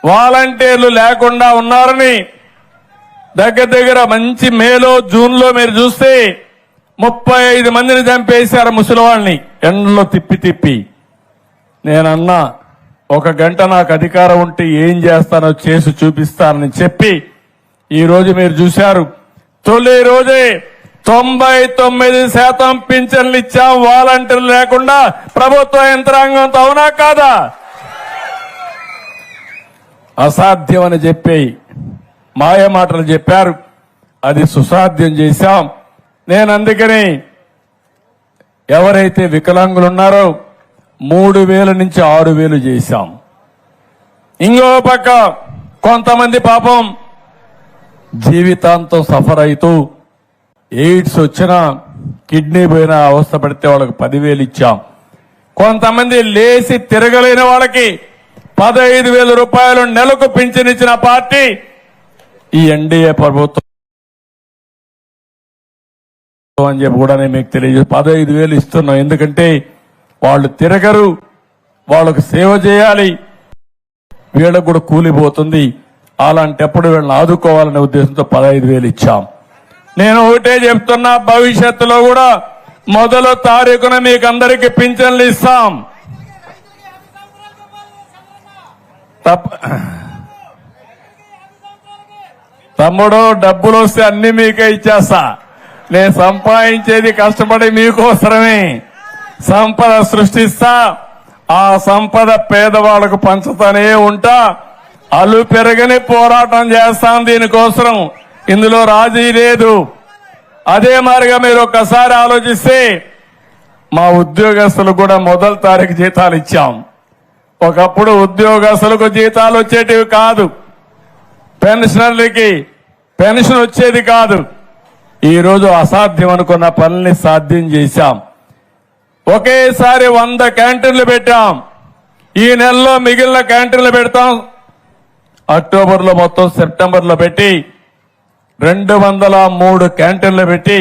వాలంటీర్లు లేకుండా ఉన్నారని దగ్గర మంచి మేలో జూన్లో మీరు చూస్తే 35 మందిని చంపేశారు ముసలివాళ్ళని ఎండలో తిప్పి. నేనన్నా 1 గంట నాకు అధికారం ఉంటే ఏం చేస్తానో చేసి చూపిస్తానని చెప్పి ఈ రోజు మీరు చూశారు. తొలి రోజే 99% పింఛన్లు ఇచ్చాం వాలంటీర్లు లేకుండా ప్రభుత్వ యంత్రాంగంతో. అవునా కాదా? అసాధ్యం అని చెప్పి మాయ మాటలు చెప్పారు, అది సుసాధ్యం చేశాం. నేను అందుకని ఎవరైతే వికలాంగులు ఉన్నారో 3,000 నుంచి 6,000 చేశాం. ఇంకో పక్క కొంతమంది పాపం జీవితాంతం సఫర్ అవుతూ ఎయిడ్స్ వచ్చినా కిడ్నీ పోయినా అవస్థ పడితే వాళ్ళకి 10,000 ఇచ్చాం. కొంతమంది లేచి తిరగలేని వాళ్ళకి 15,000 రూపాయలు నెలకు పింఛన్ ఇచ్చిన పార్టీ ఈ ఎన్డీఏ ప్రభుత్వం అని చెప్పి కూడా నేను మీకు తెలియజేసి 15,000 ఇస్తున్నాం. ఎందుకంటే వాళ్ళు తిరగరు, వాళ్ళకు సేవ చేయాలి, వీళ్ళకు కూడా కూలిపోతుంది. అలాంటప్పుడు వీళ్ళని ఆదుకోవాలనే ఉద్దేశంతో 15,000 ఇచ్చాం. నేను ఒకటే చెప్తున్నా, భవిష్యత్తులో కూడా మొదటి తారీఖున మీకు అందరికీ పింఛన్లు ఇస్తాం. తమ్ముడు డబ్బులు వస్తే అన్ని మీకే ఇచ్చేస్తా. నేను సంపాదించేది కష్టపడి మీకోసరమే. సంపద సృష్టిస్తా, ఆ సంపద పేదవాళ్లకు పంచుతానే ఉంటా. అలు పెరగని పోరాటం చేస్తాం దీనికోసం. ఇందులో రాజీ లేదు. అదే మాదిరిగా మీరు ఒక్కసారి ఆలోచిస్తే మా ఉద్యోగస్తులకు కూడా మొదటి తారీఖు జీతాలు ఇచ్చాం. ఒకప్పుడు ఉద్యోగస్తులకు జీతాలు వచ్చేటివి కాదు, పెన్షనర్లకి పెన్షన్ వచ్చేది కాదు. ఈ రోజు అసాధ్యం అనుకున్న పనుల్ని సాధ్యం చేశాం. ఒకేసారి 100 క్యాంటీన్లు పెట్టాం. ఈ నెలలో మిగిలిన క్యాంటీన్లు పెడతాం. అక్టోబర్లో మొత్తం సెప్టెంబర్లో పెట్టి 203 క్యాంటీన్లు పెట్టి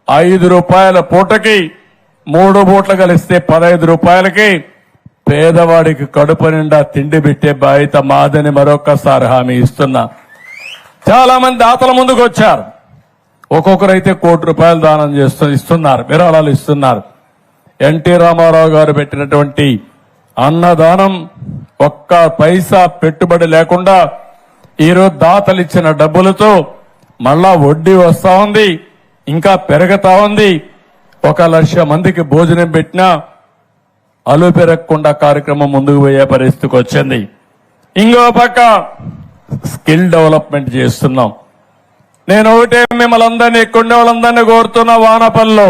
5 రూపాయల పూటకి 3 పూటలు కలిస్తే 15 రూపాయలకి పేదవాడికి కడుపు నిండా తిండి పెట్టే బాధ్యత మాదని మరొకసారి హామీ ఇస్తున్నా. చాలా మంది దాతల ముందుకు వచ్చారు. ఒక్కొక్కరైతే ₹1,00,00,000 దానం ఇస్తున్నారు, విరాళాలు ఇస్తున్నారు. ఎన్టీ రామారావు గారు పెట్టినటువంటి అన్నదానం ఒక్క పైసా పెట్టుబడి లేకుండా ఈరోజు దాతలు ఇచ్చిన డబ్బులతో మళ్ళా వడ్డీ వస్తా ఉంది, ఇంకా పెరుగుతా ఉంది. 1,00,000 మందికి భోజనం పెట్టినా అలు పెరగకుండా కార్యక్రమం ముందుకు పోయే పరిస్థితికి వచ్చింది. ఇంకో పక్క స్కిల్ డెవలప్మెంట్ చేస్తున్నాం. నేను ఒకటే మిమ్మల్ని అందరినీ ఎక్కువ వాళ్ళందరినీ కోరుతున్న, వానపల్లిలో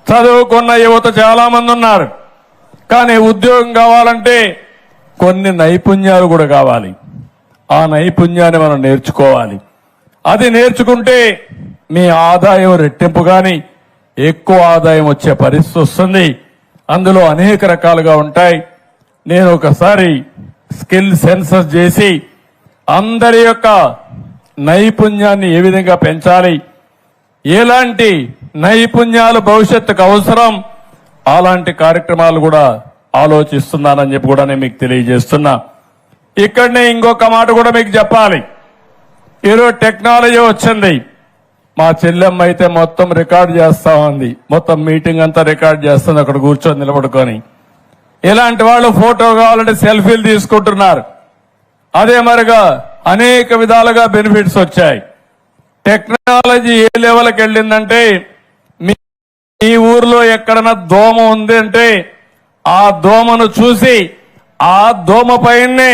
చదువుకున్న యువత చాలా మంది ఉన్నారు. కానీ ఉద్యోగం కావాలంటే కొన్ని నైపుణ్యాలు కూడా కావాలి. ఆ నైపుణ్యాన్ని మనం నేర్చుకోవాలి. అది నేర్చుకుంటే మీ ఆదాయం రెట్టింపు కానీ ఎక్కువ ఆదాయం వచ్చే పరిస్థితి వస్తుంది. అందులో అనేక రకాలుగా ఉంటాయి. నేను ఒకసారి స్కిల్ సెన్సస్ చేసి అందరి యొక్క నైపుణ్యాన్ని ఏ విధంగా పెంచాలి, ఎలాంటి నైపుణ్యాలు భవిష్యత్తుకు అవసరం, అలాంటి కార్యక్రమాలు కూడా ఆలోచిస్తున్నానని చెప్పి కూడా నేను మీకు తెలియజేస్తున్నా. ఇక్కడనే ఇంకొక మాట కూడా మీకు చెప్పాలి. ఈరోజు టెక్నాలజీ వచ్చింది. మా చెల్లెమ్మ అయితే మొత్తం రికార్డ్ చేస్తా ఉంది. మొత్తం మీటింగ్ అంతా రికార్డ్ చేస్తుంది అక్కడ కూర్చొని నిలబడుకొని. ఇలాంటి వాళ్ళు ఫోటో కావాలంటే సెల్ఫీలు తీసుకుంటున్నారు. అదే మరిగా అనేక విధాలుగా బెనిఫిట్స్ వచ్చాయి. టెక్నాలజీ ఏ లెవెల్కి వెళ్ళిందంటే మీ ఊర్లో ఎక్కడన్నా దోమ ఉంది అంటే ఆ దోమను చూసి ఆ దోమ పైనే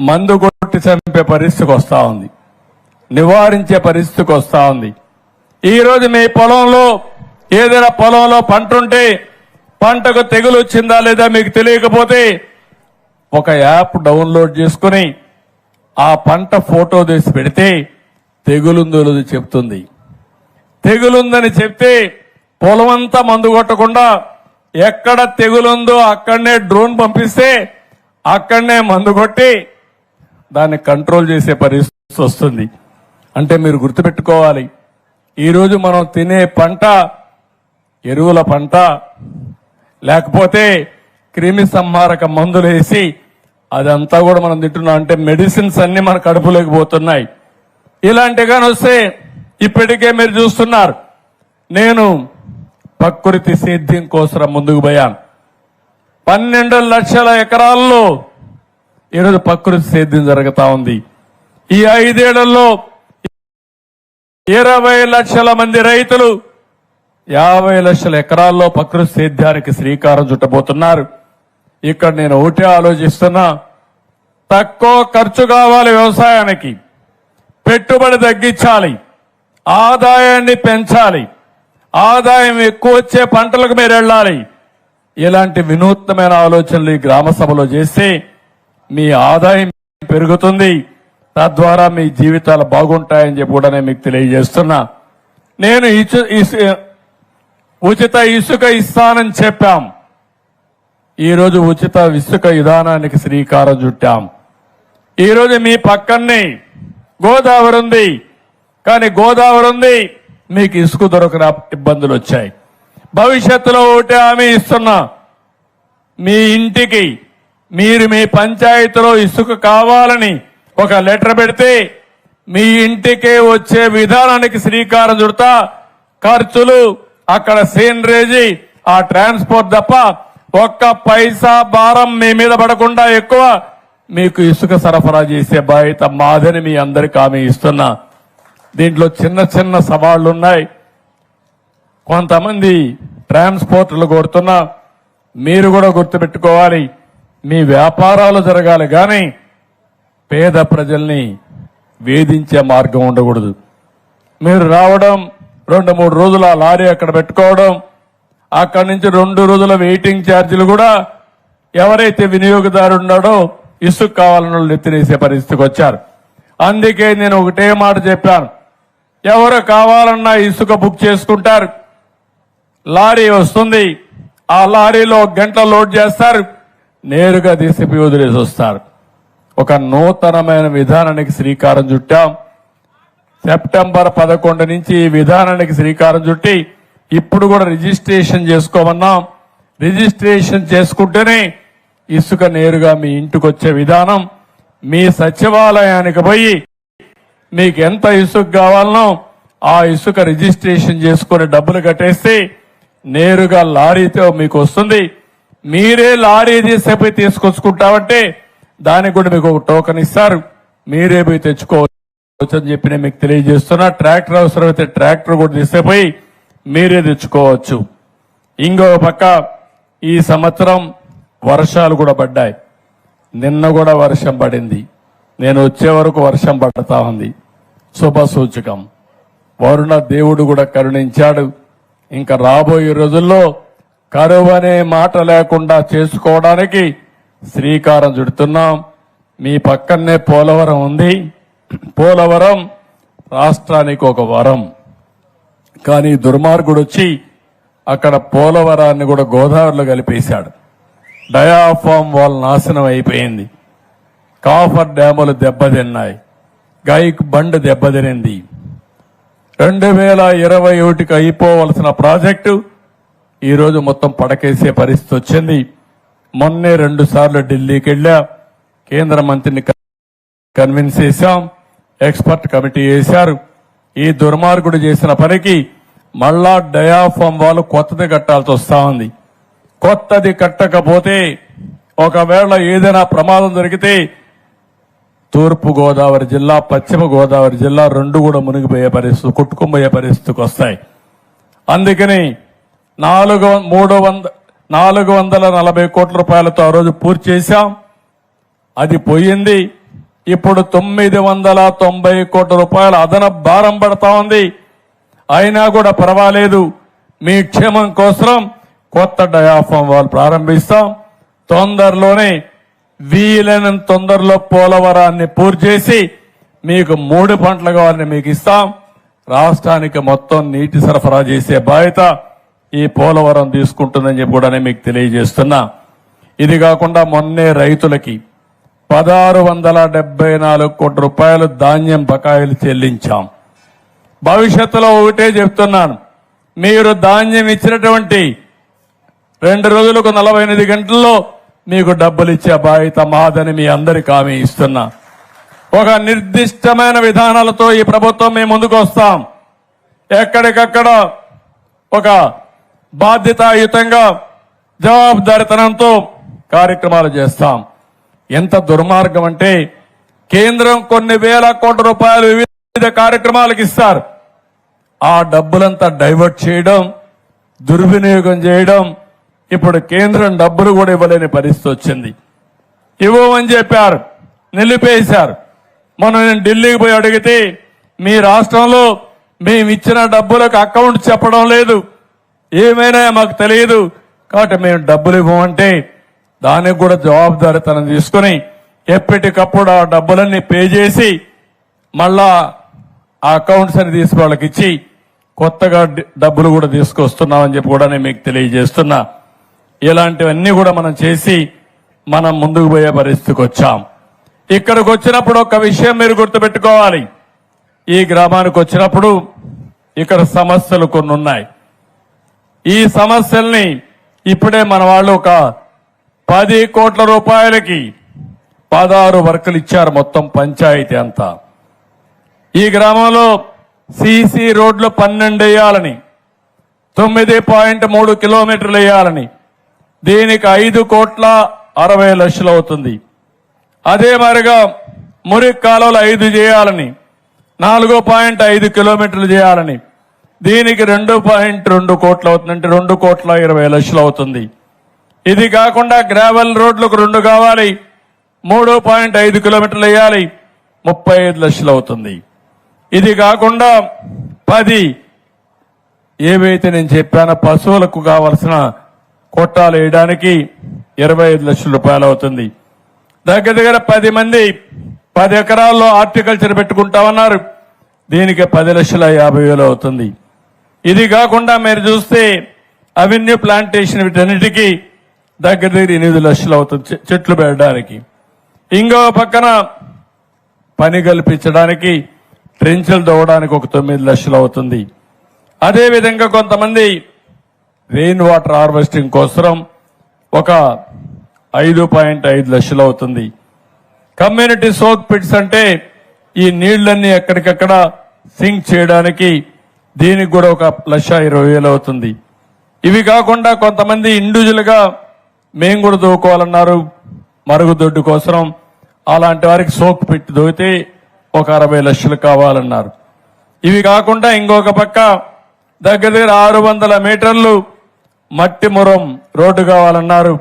మందు కొట్టి చంపే పరిస్థితికి వస్తా ఉంది, నివారించే పరిస్థితికి వస్తా ఉంది. ఈ రోజు మీ పొలంలో ఏదైనా పొలంలో పంట ఉంటే పంటకు తెగులు వచ్చిందా లేదా మీకు తెలియకపోతే ఒక యాప్ డౌన్లోడ్ చేసుకుని ఆ పంట ఫోటో తీసి పెడితే తెగులుందో లేదో చెప్తుంది. తెగులుందని చెప్తే పొలమంతా మందు కొట్టకుండా ఎక్కడ తెగులుందో అక్కడనే డ్రోన్ పంపిస్తే అక్కడనే మందు కొట్టి దాన్ని కంట్రోల్ చేసే పరిస్థితి వస్తుంది. అంటే మీరు గుర్తుపెట్టుకోవాలి, ఈరోజు మనం తినే పంట ఎరువుల పంట, లేకపోతే క్రిమి సంహారక మందులు వేసి అదంతా కూడా మనం తింటున్నాం. అంటే మెడిసిన్స్ అన్ని మన కడుపులోకి పోతున్నాయి. ఇలాంటిగాని వస్తే ఇప్పటికే మీరు చూస్తున్నారు. నేను ప్రకృతి సేద్యం కోసం ముందుకు పోయాను. 12 లక్షల ఎకరాల్లో ఈరోజు ప్రకృతి సేద్యం జరుగుతా ఉంది. ఈ 5 ఏళ్లలో 20 లక్షల మంది రైతులు 50 లక్షల ఎకరాల్లో ప్రకృతి సేద్యానికి శ్రీకారం చుట్టబోతున్నారు. ఇక్కడ నేను ఒకటే ఆలోచిస్తున్నా, తక్కువ ఖర్చు కావాలి వ్యవసాయానికి, పెట్టుబడి తగ్గించాలి, ఆదాయాన్ని పెంచాలి, ఆదాయం ఎక్కువ వచ్చే పంటలకు మీరు వెళ్ళాలి. ఇలాంటి వినూత్నమైన ఆలోచనలు ఈ గ్రామ సభలో చేస్తే మీ ఆదాయం పెరుగుతుంది, తద్వారా మీ జీవితాలు బాగుంటాయని చెప్పి కూడా నేను మీకు తెలియజేస్తున్నా. నేను ఉచిత ఇసుక ఇస్తానని చెప్పాం. ఈరోజు ఉచిత ఇసుక విధానానికి శ్రీకారం చుట్టాం. ఈరోజు మీ పక్కనే గోదావరి ఉంది, కానీ గోదావరి ఉంది, మీకు ఇసుక దొరకన ఇబ్బందులు వచ్చాయి. భవిష్యత్తులో ఒకటి హామీ ఇస్తున్నా, మీ ఇంటికి మీరు మీ పంచాయతీలో ఇసుక కావాలని ఒక లెటర్ పెడితే మీ ఇంటికే వచ్చే విధానానికి శ్రీకారం చుడతా. ఖర్చులు అక్కడ సీనరేజీ ఆ ట్రాన్స్పోర్ట్ తప్ప ఒక్క పైసా భారం మీ మీద పడకుండా ఎక్కువ మీకు ఇసుక సరఫరా చేసే బాధ్యత మాదని మీ అందరికి హామీ ఇస్తున్నా. దీంట్లో చిన్న చిన్న సవాళ్లున్నాయి. కొంతమంది ట్రాన్స్పోర్ట్లు కోరుతున్నా. మీరు కూడా గుర్తుపెట్టుకోవాలి, మీ వ్యాపారాలు జరగాలి కానీ పేద ప్రజల్ని వేధించే మార్గం ఉండకూడదు. మీరు రావడం 2-3 రోజులు ఆ లారీ అక్కడ పెట్టుకోవడం, అక్కడి నుంచి 2 రోజుల వెయిటింగ్ ఛార్జీలు కూడా ఎవరైతే వినియోగదారు ఉన్నాడో ఇసుక కావాలని వాళ్ళు ఎత్తినేసే పరిస్థితికి వచ్చారు. అందుకే నేను ఒకటే మాట చెప్పాను, ఎవరు కావాలన్నా ఇసుక బుక్ చేసుకుంటారు, లారీ వస్తుంది, ఆ లారీలో 1 గంట లోడ్ చేస్తారు, నేరుగా తీసిపి వదిలేసి వస్తారు. ఒక నూతనమైన విధానానికి శ్రీకారం చుట్టాం. సెప్టెంబర్ 11 నుంచి ఈ విధానానికి శ్రీకారం చుట్టి ఇప్పుడు కూడా రిజిస్ట్రేషన్ చేసుకోమన్నాం. రిజిస్ట్రేషన్ చేసుకుంటేనే ఇసుక నేరుగా మీ ఇంటికి వచ్చే విధానం. మీ సచివాలయానికి పోయి మీకు ఎంత ఇసుక కావాలనో ఆ ఇసుక రిజిస్ట్రేషన్ చేసుకుని డబ్బులు కట్టేస్తే నేరుగా లారీతో మీకు వస్తుంది. మీరే లారీ తీసేపోయి తీసుకొచ్చుకుంటామంటే దానికి కూడా మీకు ఒక టోకెన్ ఇస్తారు, మీరే పోయి తెచ్చుకోవచ్చు అని చెప్పి నేను మీకు తెలియజేస్తున్నా. ట్రాక్టర్ అవసరమైతే ట్రాక్టర్ కూడా తీసేపోయి మీరే తెచ్చుకోవచ్చు. ఇంకో పక్క ఈ సంవత్సరం వర్షాలు కూడా పడ్డాయి. నిన్న కూడా వర్షం పడింది. నేను వచ్చే వరకు వర్షం పడతా ఉంది. శుభ సూచకం. వరుణ దేవుడు కూడా కరుణించాడు. ఇంకా రాబోయే రోజుల్లో కరువు అనే మాట లేకుండా చేసుకోవడానికి శ్రీకారం చుడుతున్నాం. మీ పక్కనే పోలవరం ఉంది. పోలవరం రాష్ట్రానికి ఒక వరం. కానీ దుర్మార్గుడు వచ్చి అక్కడ పోలవరాన్ని కూడా గోదావరిలో కలిపేశాడు. డయాఫామ్ వాల్ నాశనం అయిపోయింది. కాఫర్ డ్యాములు దెబ్బతిన్నాయి. గైక్ బండ్ దెబ్బతినింది. 2021కి అయిపోవలసిన ప్రాజెక్టు ఈరోజు మొత్తం పడకేసే పరిస్థితి వచ్చింది. మొన్నే 2 సార్లు ఢిల్లీకి వెళ్ళా. కేంద్ర మంత్రిని కన్విన్స్ చేశాం. ఎక్స్పర్ట్ కమిటీ వేశారు. ఈ దుర్మార్గుడు చేసిన పనికి మళ్ళా డయాఫామ్ వాళ్ళు కొత్తది కట్టాల్సి వస్తా ఉంది. కొత్తది కట్టకపోతే ఒకవేళ ఏదైనా ప్రమాదం జరిగితే తూర్పు గోదావరి జిల్లా, పశ్చిమ గోదావరి జిల్లా 2 కూడా మునిగిపోయే పరిస్థితి, కొట్టుకుపోయే పరిస్థితికి వస్తాయి. అందుకని 440 కోట్ల రూపాయలతో ఆ రోజు పూర్తి చేశాం. అది పోయింది. ఇప్పుడు 990 కోట్ల రూపాయల అదనపు భారం పడతా ఉంది. అయినా కూడా పర్వాలేదు, మీ క్షేమం కోసం కొత్త డయాఫామ్ వాల్ ప్రారంభిస్తాం. తొందరలోనే వీలైనంత తొందరలో పోలవరాన్ని పూర్తి చేసి మీకు 3 పంటలు కావాలని మీకు ఇస్తాం. రాష్ట్రానికి మొత్తం నీటి సరఫరా చేసే బాధ్యత ఈ పోలవరం తీసుకుంటుందని చెప్పి కూడా మీకు తెలియజేస్తున్నా. ఇది కాకుండా మొన్నే రైతులకి 1674 కోట్ల రూపాయలు ధాన్యం బకాయిలు చెల్లించాం. భవిష్యత్తులో ఒకటే చెప్తున్నాను, మీరు ధాన్యం ఇచ్చినటువంటి 2 రోజులకు 48 గంటల్లో మీకు డబ్బులు ఇచ్చే బాధ్యత మాదని మీ అందరికీ హామీ ఇస్తున్నా. ఒక నిర్దిష్టమైన విధానాలతో ఈ ప్రభుత్వం మేము ముందుకు వస్తాం. ఎక్కడికక్కడ ఒక బాధ్యతాయుతంగా జవాబుదారితనంతో కార్యక్రమాలు చేస్తాం. ఎంత దుర్మార్గం అంటే కేంద్రం కొన్ని వేల కోట్ల రూపాయలు వివిధ కార్యక్రమాలకు ఇస్తారు. ఆ డబ్బులంతా డైవర్ట్ చేయడం, దుర్వినియోగం చేయడం. ఇప్పుడు కేంద్రం డబ్బులు కూడా ఇవ్వలేని పరిస్థితి వచ్చింది. ఇవ్వమని చెప్పారు, నిలిపేశారు. మనం నేను ఢిల్లీకి పోయి అడిగితే మీ రాష్ట్రంలో మేము ఇచ్చిన డబ్బులకు అకౌంట్ చెప్పడం లేదు, ఏమైనా మాకు తెలియదు, కాబట్టి మేము డబ్బులు ఇవ్వమంటే దానికి కూడా జవాబుదారీతనం తీసుకుని ఎప్పటికప్పుడు ఆ డబ్బులన్నీ పే చేసి మళ్ళా ఆ అకౌంట్స్ అని తీసి వాళ్ళకి ఇచ్చి కొత్తగా డబ్బులు కూడా తీసుకొస్తున్నామని చెప్పి కూడా నేను మీకు తెలియజేస్తున్నా. ఇలాంటివన్నీ కూడా మనం చేసి మనం ముందుకు పోయే పరిస్థితికి వచ్చాం. ఇక్కడికి వచ్చినప్పుడు ఒక విషయం మీరు గుర్తుపెట్టుకోవాలి. ఈ గ్రామానికి వచ్చినప్పుడు ఇక్కడ సమస్యలు కొన్ని ఉన్నాయి. ఈ సమస్యల్ని ఇప్పుడే మన వాళ్ళు ఒక 10 కోట్ల రూపాయలకి 16 వర్కులు ఇచ్చారు మొత్తం పంచాయతీ అంతా. ఈ గ్రామంలో సీసీ రోడ్లు 12 వేయాలని, 9.3 కిలోమీటర్లు వేయాలని, దీనికి 5,60,00,000 అవుతుంది. అదే మరిగా మురికి కాలువలు 5 చేయాలని, 4.5 కిలోమీటర్లు చేయాలని, దీనికి 2.2 కోట్లు అవుతుంది. అంటే 2,20,00,000 అవుతుంది. ఇది కాకుండా గ్రావెల్ రోడ్లకు 2 కావాలి, 3.5 కిలోమీటర్లు వేయాలి, 35 లక్షలు అవుతుంది. ఇది కాకుండా 10 ఏవైతే నేను చెప్పానో పశువులకు కావలసిన కొట్టాలు వేయడానికి 25 లక్షల రూపాయలు అవుతుంది. దగ్గర దగ్గర 10 మంది 10 ఎకరాల్లో హార్టికల్చర్ పెట్టుకుంటామన్నారు, దీనికి 10,50,000 అవుతుంది. ఇది కాకుండా మీరు చూస్తే అవెన్యూ ప్లాంటేషన్ వీటన్నిటికీ దగ్గర దగ్గర 8 లక్షలు అవుతుంది చెట్లు పెట్టడానికి. ఇంకో పక్కన పని కల్పించడానికి ట్రెంచులు తవ్వడానికి ఒక 9 లక్షలు అవుతుంది. అదేవిధంగా కొంతమంది రెయిన్ వాటర్ హార్వెస్టింగ్ కోసం ఒక 5.5 లక్షలు అవుతుంది. కమ్యూనిటీ సోక్ పిట్స్ అంటే ఈ నీళ్లన్నీ ఎక్కడికక్కడ సింక్ చేయడానికి దీనికి కూడా ఒక 1,20,000 అవుతుంది. ఇవి కాకుండా కొంతమంది ఇండివిజువల్ గా మేము కూడా దూకోవాలన్నారు మరుగుదొడ్డు కోసం. అలాంటి వారికి సోక్ పిట్ దూకితే ఒక 60 లక్షలు కావాలన్నారు. ఇవి కాకుండా ఇంకొక పక్క దగ్గర దగ్గర 600 మీటర్లు మట్టి మురం రోడ్డు కావాలన్నారు,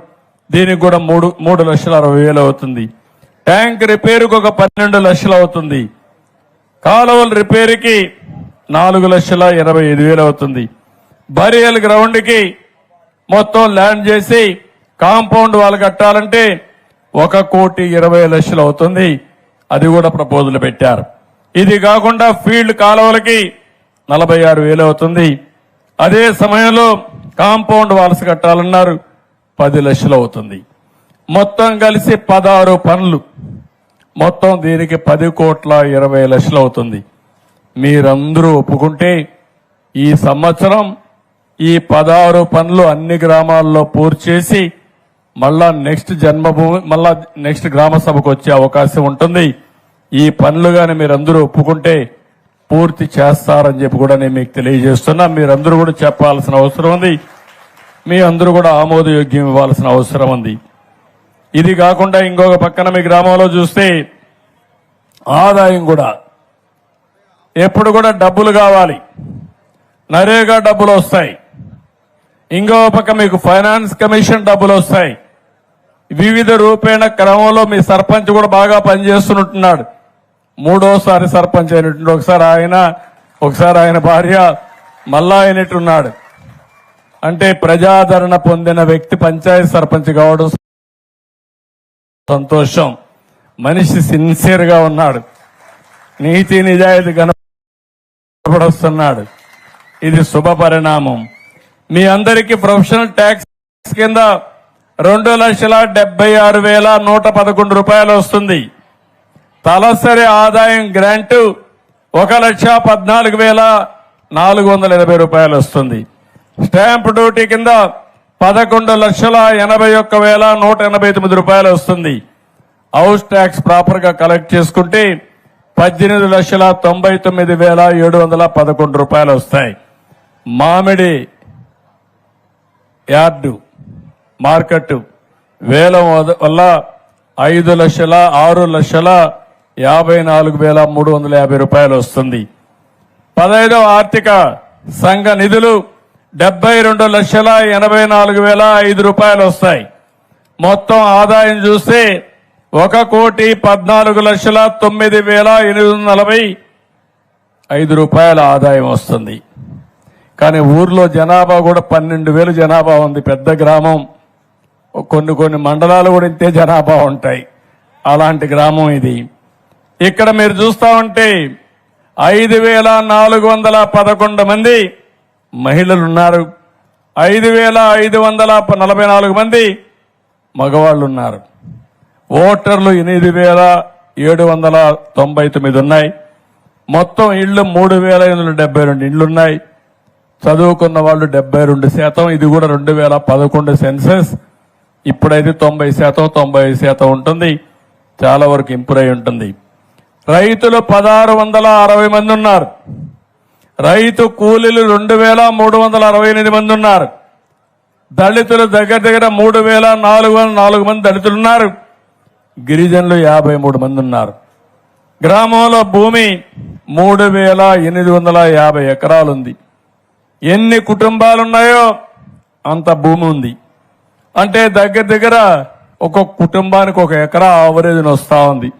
దీనికి కూడా 3,60,000 అవుతుంది. ట్యాంక్ రిపేరుకు ఒక 12 లక్షలు అవుతుంది. కాలువల రిపేరుకి 4,25,000 అవుతుంది. బరియల్ గ్రౌండ్ కి మొత్తం ల్యాండ్ చేసి కాంపౌండ్ వాళ్ళు కట్టాలంటే 1,20,00,000 అవుతుంది. అది కూడా ప్రపోజల్ పెట్టారు. ఇది కాకుండా ఫీల్డ్ కాలువలకి 46,000 అవుతుంది. అదే సమయంలో కాంపౌండ్ వాల్స్ కట్టాలన్నారు, 10 లక్షలు అవుతుంది. మొత్తం కలిసి 16 పనులు, మొత్తం దీనికి 10,20,00,000 అవుతుంది. మీరందరూ ఒప్పుకుంటే ఈ సంవత్సరం ఈ 16 పనులు అన్ని గ్రామాల్లో పూర్తి చేసి మళ్ళా నెక్స్ట్ గ్రామ సభకు వచ్చే అవకాశం ఉంటుంది. ఈ పనులు గాని మీరందరూ ఒప్పుకుంటే పూర్తి చేస్తారని చెప్పి కూడా నేను మీకు తెలియజేస్తున్నా. మీరందరూ కూడా చెప్పాల్సిన అవసరం ఉంది. మీ అందరూ కూడా ఆమోదయోగ్యం ఇవ్వాల్సిన అవసరం ఉంది. ఇది కాకుండా ఇంకొక పక్కన మీ గ్రామంలో చూస్తే ఆదాయం కూడా ఎప్పుడు కూడా డబ్బులు కావాలి, నరేగా డబ్బులు వస్తాయి. ఇంకో పక్క మీకు ఫైనాన్స్ కమిషన్ డబ్బులు వస్తాయి. వివిధ రూపేణ క్రమంలో మీ సర్పంచ్ కూడా బాగా పనిచేస్తున్నట్టున్నాడు. 3వ సర్పంచ్ అయినట్టు, ఒకసారి ఆయన భార్య మళ్ళా అయినట్టున్నాడు. అంటే ప్రజాదరణ పొందిన వ్యక్తి పంచాయతీ సర్పంచ్ కావడం సంతోషం. మనిషి సిన్సియర్ గా ఉన్నాడు, నీతి నిజాయితీ కనబడుస్తున్నాడు. ఇది శుభ పరిణామం. మీ అందరికీ ప్రొఫెషనల్ ట్యాక్స్ కింద 2,76,111 రూపాయలు వస్తుంది. తలసరి ఆదాయం గ్రాంటు 1,14,480 రూపాయలు వస్తుంది. స్టాంప్ డ్యూటీ కింద 11,81,189 రూపాయలు వస్తుంది. హౌస్ ట్యాక్స్ ప్రాపర్ గా కలెక్ట్ చేసుకుంటే 18,99,711 రూపాయలు వస్తాయి. మామిడి యార్డు మార్కెట్ వేలం వల్ల 5,06,54,350 రూపాయలు వస్తుంది. 15వ ఆర్థిక సంఘ నిధులు 72,84,005 రూపాయలు వస్తాయి. మొత్తం ఆదాయం చూస్తే 1,14,09,845 రూపాయల ఆదాయం వస్తుంది. కానీ ఊర్లో జనాభా కూడా 12,000 జనాభా ఉంది. పెద్ద గ్రామం, కొన్ని మండలాలు కూడా ఇంతే జనాభా ఉంటాయి. అలాంటి గ్రామం ఇది. ఇక్కడ మీరు చూస్తా ఉంటే 5,411 మంది మహిళలున్నారు, 5,544 మంది మగవాళ్లు ఉన్నారు. ఓటర్లు 8,799 ఉన్నాయి. మొత్తం ఇళ్లు 3,872 ఇళ్లున్నాయి. చదువుకున్న వాళ్ళు 72%. ఇది కూడా 2011 సెన్సస్. ఇప్పుడైతే 90%, 95% ఉంటుంది. చాలా వరకు ఇంప్రూవ్ అయి ఉంటుంది. రైతులు 1,660 మంది ఉన్నారు. రైతు కూలీలు 2,368 మంది ఉన్నారు. దళితులు దగ్గర 3,404 మంది దళితులున్నారు. గిరిజనులు 53 మంది ఉన్నారు. గ్రామంలో భూమి 3,850 ఎకరాలుంది. ఎన్ని కుటుంబాలున్నాయో అంత భూమి ఉంది. అంటే దగ్గర ఒక్కొక్క కుటుంబానికి 1 ఎకరా ఆవరేజ్ వస్తా ఉంది.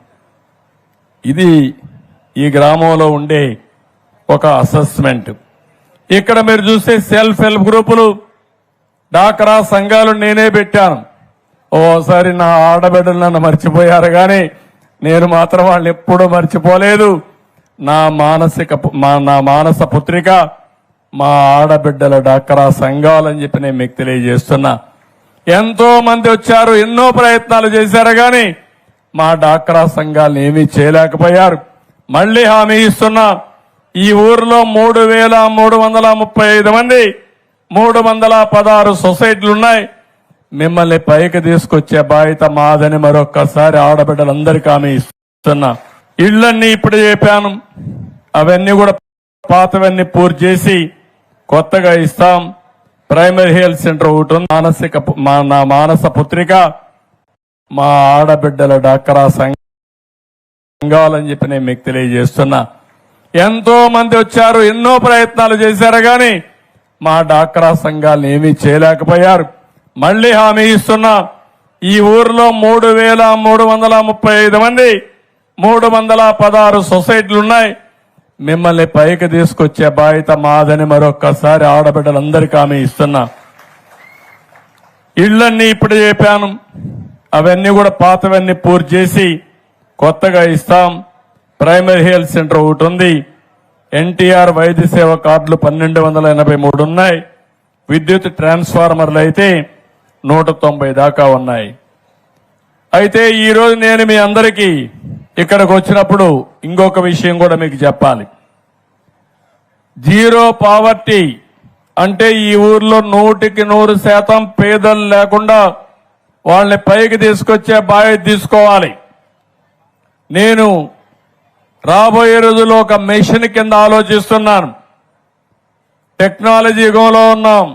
ఇది ఈ గ్రామంలో ఉండే ఒక అసెస్మెంట్. ఇక్కడ మీరు చూస్తే సెల్ఫ్ హెల్ప్ గ్రూపులు, డాక్రా సంఘాలు నేనే పెట్టాను. ఓసారి నా ఆడబిడ్డలు నన్ను మర్చిపోయారు, కానీ నేను మాత్రం వాళ్ళని ఎప్పుడూ మర్చిపోలేదు. నా మానస పుత్రిక మా ఆడబిడ్డల డాక్రా సంఘాలని చెప్పి నేను మీకు తెలియజేస్తున్నా. ఎంతో మంది వచ్చారు, ఎన్నో ప్రయత్నాలు చేశారు, కానీ మా డాక్రా సంఘాలను ఏమీ చేయలేకపోయారు. మళ్లీ హామీ ఇస్తున్నా, ఈ ఊర్లో 3,335 మంది 316 సొసైటీలున్నాయి. మిమ్మల్ని పైకి తీసుకొచ్చే బాధ్యత మాదని మరొక్కసారి ఆడబిడ్డలందరికీ హామీ ఇస్తున్నా. ఇళ్లన్నీ ఇప్పుడు చెప్పాను, అవన్నీ కూడా పాతవన్నీ పూర్తి చేసి కొత్తగా ఇస్తాం. ప్రైమరీ హెల్త్ సెంటర్ ఒకటి ఉంది. నా మానస పుత్రిక మా ఆడబిడ్డల డాక్రా సంఘాలని చెప్పి నేను మీకు తెలియజేస్తున్నా. ఎంతో మంది వచ్చారు, ఎన్నో ప్రయత్నాలు చేశారు, కానీ మా డాక్రా సంఘాలను ఏమీ చేయలేకపోయారు. మళ్లీ హామీ ఇస్తున్నా, ఈ ఊర్లో 3,335 మంది 316 సొసైటీలున్నాయి. మిమ్మల్ని పైకి తీసుకొచ్చే బాధ్యత మాదని మరొక్కసారి ఆడబిడ్డలందరికీ హామీ ఇస్తున్నా. ఇళ్లన్నీ ఇప్పుడు చెప్పాను, అవన్నీ కూడా పాతవన్నీ పూర్తి చేసి కొత్తగా ఇస్తాం. ప్రైమరీ హెల్త్ సెంటర్ ఒకటి ఉంది. ఎన్టీఆర్ వైద్య సేవ కార్డులు 1283 ఉన్నాయి. విద్యుత్ ట్రాన్స్ఫార్మర్లు అయితే 190 దాకా ఉన్నాయి. అయితే ఈరోజు నేను మీ అందరికీ ఇక్కడికి వచ్చినప్పుడు ఇంకొక విషయం కూడా మీకు చెప్పాలి. జీరో పావర్టీ అంటే ఈ ఊర్లో 100% పేదలు లేకుండా వాళ్ళని పైకి తీసుకొచ్చే బాధ్యత తీసుకోవాలి. నేను రాబోయే రోజుల్లో ఒక మిషన్ కింద ఆలోచిస్తున్నాను. టెక్నాలజీ యుగంలో ఉన్నాం,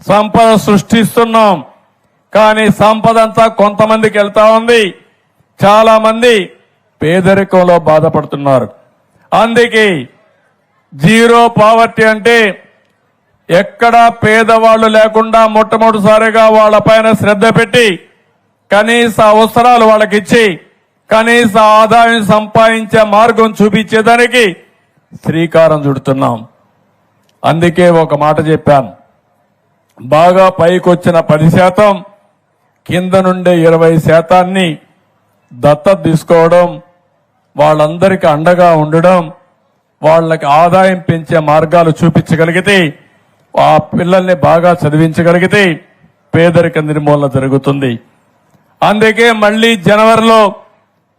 సంపద సృష్టిస్తున్నాం. కానీ సంపద అంతా కొంతమందికి వెళ్తా ఉంది. చాలా మంది పేదరికంలో బాధపడుతున్నారు. అందుకే జీరో పావర్టీ అంటే ఎక్కడా పేదవాళ్లు లేకుండా మొట్టమొదటిసారిగా వాళ్ళపైన శ్రద్ధ పెట్టి కనీస అవసరాలు వాళ్ళకిచ్చి కనీస ఆదాయం సంపాదించే మార్గం చూపించేదానికి శ్రీకారం చుడుతున్నాం. అందుకే ఒక మాట చెప్పాను, బాగా పైకొచ్చిన 10%, కింద నుండే 20% దత్తత తీసుకోవడం, వాళ్ళందరికీ అండగా ఉండడం, వాళ్ళకి ఆదాయం పెంచే మార్గాలు చూపించగలిగితే, ఆ పిల్లల్ని బాగా చదివించగలిగితే పేదరిక నిర్మూలన జరుగుతుంది. అందుకే మళ్లీ జనవరిలో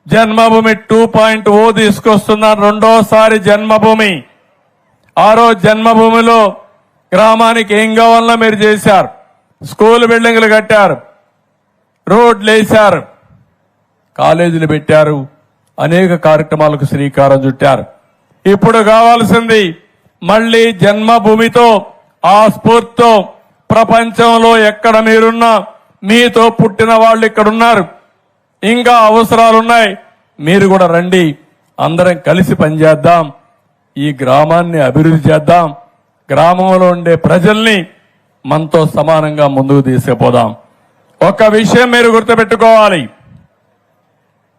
జన్మభూమి 2.0 తీసుకొస్తున్నాను. రెండోసారి జన్మభూమి. ఆ రోజు జన్మభూమిలో గ్రామానికి ఏం కావాలన్నా మీరు చేశారు. స్కూల్ బిల్డింగ్లు కట్టారు, రోడ్లు వేశారు, కాలేజీలు పెట్టారు, అనేక కార్యక్రమాలకు శ్రీకారం చుట్టారు. ఇప్పుడు కావాల్సింది మళ్లీ జన్మభూమితో, ఆ స్ఫూర్తితో ప్రపంచంలో ఎక్కడ మీరున్నా మీతో పుట్టిన వాళ్ళు ఇక్కడున్నారు, ఇంకా అవసరాలున్నాయి, మీరు కూడా రండి, అందరం కలిసి పనిచేద్దాం, ఈ గ్రామాన్ని అభివృద్ధి చేద్దాం, గ్రామంలో ఉండే ప్రజల్ని మనతో సమానంగా ముందుకు తీసుకుపోదాం. ఒక విషయం మీరు గుర్తుపెట్టుకోవాలి,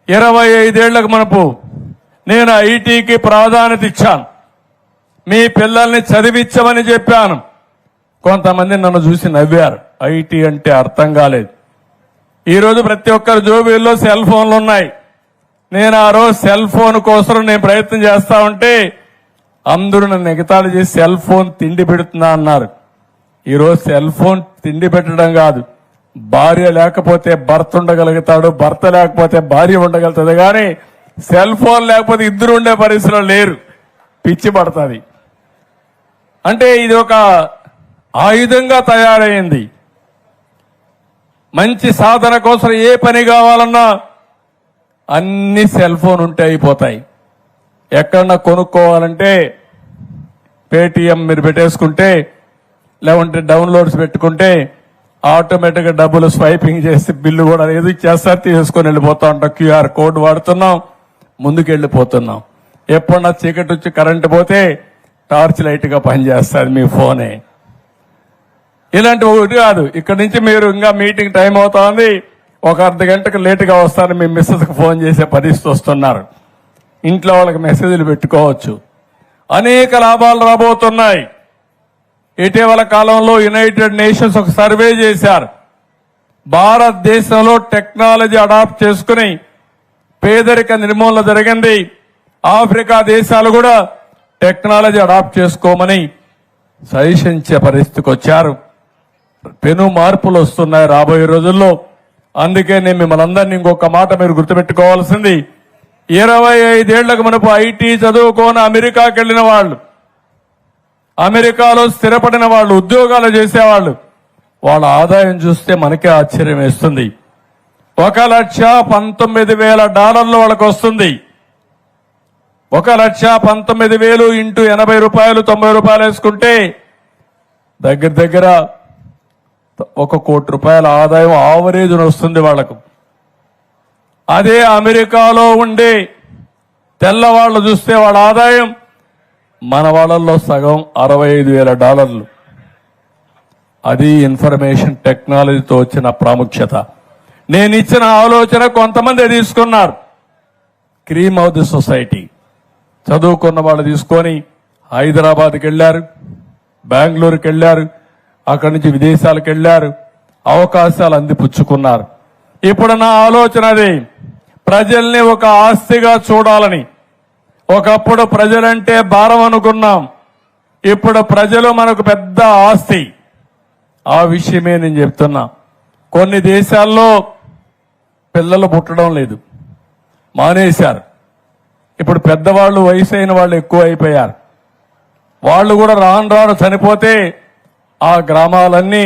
25 ఏళ్లకు మనపు నేను ఐటీకి ప్రాధాన్యత ఇచ్చాను. మీ పిల్లల్ని చదివించమని చెప్పాను. కొంతమంది నన్ను చూసి నవ్వారు, ఐటీ అంటే అర్థం కాలేదు. ఈరోజు ప్రతి ఒక్కరి జోబీల్లో సెల్ ఫోన్లు ఉన్నాయి. నేను ఆ రోజు సెల్ ఫోన్ కోసం నేను ప్రయత్నం చేస్తా ఉంటే అందరూ నన్ను ఎగతాళి చేసి సెల్ ఫోన్ తిండి పెడుతున్నా అన్నారు. ఈరోజు సెల్ ఫోన్ తిండి పెట్టడం కాదు, భార్య లేకపోతే భర్త ఉండగలుగుతాడు, భర్త లేకపోతే భార్య ఉండగలుగుతుంది. కానీ సెల్ ఫోన్ లేకపోతే ఇద్దరు ఉండే పరిస్థితిలో లేరు, పిచ్చి పడుతుంది. అంటే ఇది ఒక ఆయుధంగా తయారైంది. మంచి సాధన కోసం ఏ పని కావాలన్నా అన్ని సెల్ ఫోన్ ఉంటే అయిపోతాయి. ఎక్కడన్నా కొనుక్కోవాలంటే పేటిఎం మీరు పెట్టేసుకుంటే, లేకుంటే డౌన్లోడ్స్ పెట్టుకుంటే ఆటోమేటిక్గా డబ్బులు స్వైపింగ్ చేసి బిల్లు కూడా ఏది చేస్తారు, తీసుకొని వెళ్ళిపోతా ఉంటాం. క్యూఆర్ కోడ్ వాడుతున్నాం, ముందుకు వెళ్ళిపోతున్నాం. ఎప్పుడన్నా చీకటి వచ్చి కరెంటు పోతే టార్చ్ లైట్ గా పనిచేస్తుంది మీ ఫోనే. ఇలాంటి ఒకటి కాదు, ఇక్కడి నుంచి మీరు ఇంకా మీటింగ్ టైం అవుతా ఉంది, ఒక అర్ధ గంటకు లేటుగా వస్తారని మీ మిస్సెస్కి ఫోన్ చేసే పరిస్థితి వస్తున్నారు. ఇంట్లో వాళ్ళకి మెసేజ్లు పెట్టుకోవచ్చు. అనేక లాభాలు రాబోతున్నాయి. ఇటీవల కాలంలో యునైటెడ్ నేషన్స్ ఒక సర్వే చేశారు. భారతదేశంలో టెక్నాలజీ అడాప్ట్ చేసుకుని పేదరిక నిర్మూలన జరిగింది. ఆఫ్రికా దేశాలు కూడా టెక్నాలజీ అడాప్ట్ చేసుకోమని సజెషించే పరిస్థితికి వచ్చారు. పెను మార్పులు వస్తున్నాయి రాబోయే రోజుల్లో. అందుకే నేను మిమ్మల్ని అందరినీ ఇంకొక మాట మీరు గుర్తుపెట్టుకోవాల్సింది, 25 ఏళ్లకు మనకు ఐటీ చదువుకొని అమెరికాకి వెళ్లిన వాళ్ళు, అమెరికాలో స్థిరపడిన వాళ్ళు, ఉద్యోగాలు చేసేవాళ్ళు, వాళ్ళ ఆదాయం చూస్తే మనకే ఆశ్చర్యం వేస్తుంది. $1,19,000 వాళ్ళకు వస్తుంది. 1,19,000 ఇంటూ $80 $90 వేసుకుంటే దగ్గర దగ్గర ₹1 కోటి ఆదాయం ఆవరేజ్ వస్తుంది వాళ్లకు. అదే అమెరికాలో ఉండే తెల్లవాళ్లు చూస్తే వాళ్ళ ఆదాయం మన వాళ్ళల్లో సగం $65,000. అది ఇన్ఫర్మేషన్ టెక్నాలజీతో వచ్చిన ప్రాముఖ్యత. నేను ఇచ్చిన ఆలోచన కొంతమంది తీసుకున్నారు. క్రీమ్ ఆఫ్ ది సొసైటీ చదువుకున్న వాళ్ళు తీసుకొని హైదరాబాద్కి వెళ్లారు, బెంగళూరుకి వెళ్లారు, అక్కడి నుంచి విదేశాలకు వెళ్లారు, అవకాశాలు అందిపుచ్చుకున్నారు. ఇప్పుడు నా ఆలోచన అది, ప్రజల్ని ఒక ఆస్తిగా చూడాలని. ఒకప్పుడు ప్రజలంటే భారం అనుకున్నాం, ఇప్పుడు ప్రజలు మనకు పెద్ద ఆస్తి. ఆ విషయమే నేను చెప్తున్నా. కొన్ని దేశాల్లో పిల్లలు పుట్టడం లేదు, మానేశారు. ఇప్పుడు పెద్దవాళ్ళు, వయసు అయిన వాళ్ళు ఎక్కువ అయిపోయారు. వాళ్ళు కూడా రాను రాను చనిపోతే ఆ గ్రామాలన్నీ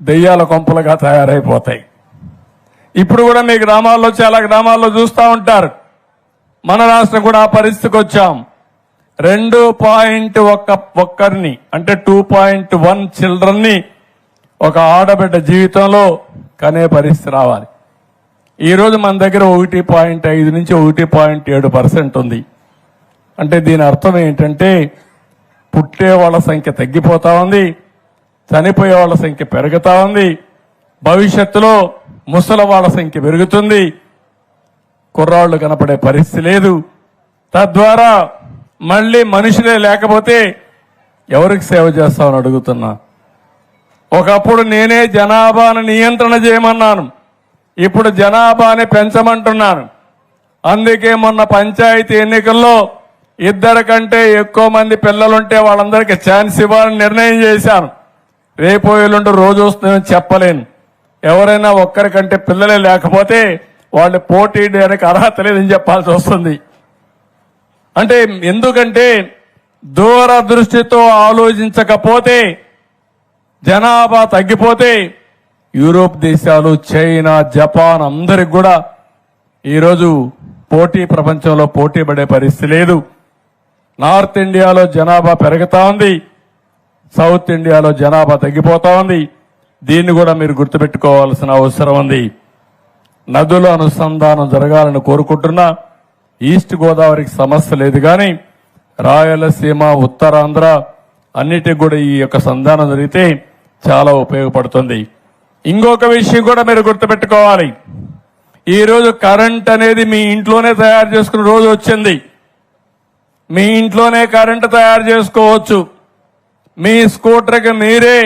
దెయ్యాల కొంపలుగా తయారైపోతాయి. ఇప్పుడు కూడా మీ గ్రామాల్లో, చాలా గ్రామాల్లో చూస్తూ ఉంటారు. మన రాష్ట్రం కూడా ఆ పరిస్థితికి వచ్చాం. 2.1 అంటే 2.1 చిల్డ్రన్ని ఒక ఆడబిడ్డ జీవితంలో కనే పరిస్థితి రావాలి. ఈరోజు మన దగ్గర 1.5 నుంచి 1.7% ఉంది. అంటే దీని అర్థం ఏంటంటే పుట్టే వాళ్ళ సంఖ్య తగ్గిపోతా ఉంది, చనిపోయే వాళ్ళ సంఖ్య పెరుగుతా ఉంది. భవిష్యత్తులో ముసలి వాళ్ళ సంఖ్య పెరుగుతుంది, కుర్రాళ్లు కనపడే పరిస్థితి లేదు. తద్వారా మళ్లీ మనుషులే లేకపోతే ఎవరికి సేవ చేస్తామని అడుగుతున్నా. ఒకప్పుడు నేనే జనాభాను నియంత్రణ చేయమన్నాను, ఇప్పుడు జనాభాని పెంచమంటున్నాను. అందుకే మొన్న పంచాయతీ ఎన్నికల్లో 2 కంటే ఎక్కువ మంది పిల్లలుంటే వాళ్ళందరికీ ఛాన్స్ ఇవ్వాలని నిర్ణయం చేశాను. రేపు ఎల్లుండి రోజు వస్తుందని చెప్పలేను. ఎవరైనా ఒక్కరికంటే పిల్లలే లేకపోతే వాళ్ళు పోటీ చేయడానికి అర్హత లేదని చెప్పాల్సి వస్తుంది. అంటే ఎందుకంటే దూరదృష్టితో ఆలోచించకపోతే, జనాభా తగ్గిపోతే యూరోప్ దేశాలు, చైనా, జపాన్ అందరికి కూడా ఈరోజు ప్రపంచంలో పోటీ పడే పరిస్థితి లేదు. నార్త్ ఇండియాలో జనాభా పెరుగుతా ఉంది, సౌత్ ఇండియాలో జనాభా తగ్గిపోతా ఉంది. దీన్ని కూడా మీరు గుర్తుపెట్టుకోవాల్సిన అవసరం ఉంది. నదుల అనుసంధానం జరగాలని కోరుకుంటున్నా. ఈస్ట్ గోదావరికి సమస్య లేదు, కానీ రాయలసీమ, ఉత్తరాంధ్ర అన్నిటికి కూడా ఈ యొక్క సంధానం జరిగితే చాలా ఉపయోగపడుతుంది. ఇంకొక విషయం కూడా మీరు గుర్తుపెట్టుకోవాలి. ఈ రోజు కరెంట్ అనేది మీ ఇంట్లోనే తయారు చేసుకునే రోజు వచ్చింది. మీ ఇంట్లోనే కరెంటు తయారు చేసుకోవచ్చు. మీ స్కూటర్కి మీరే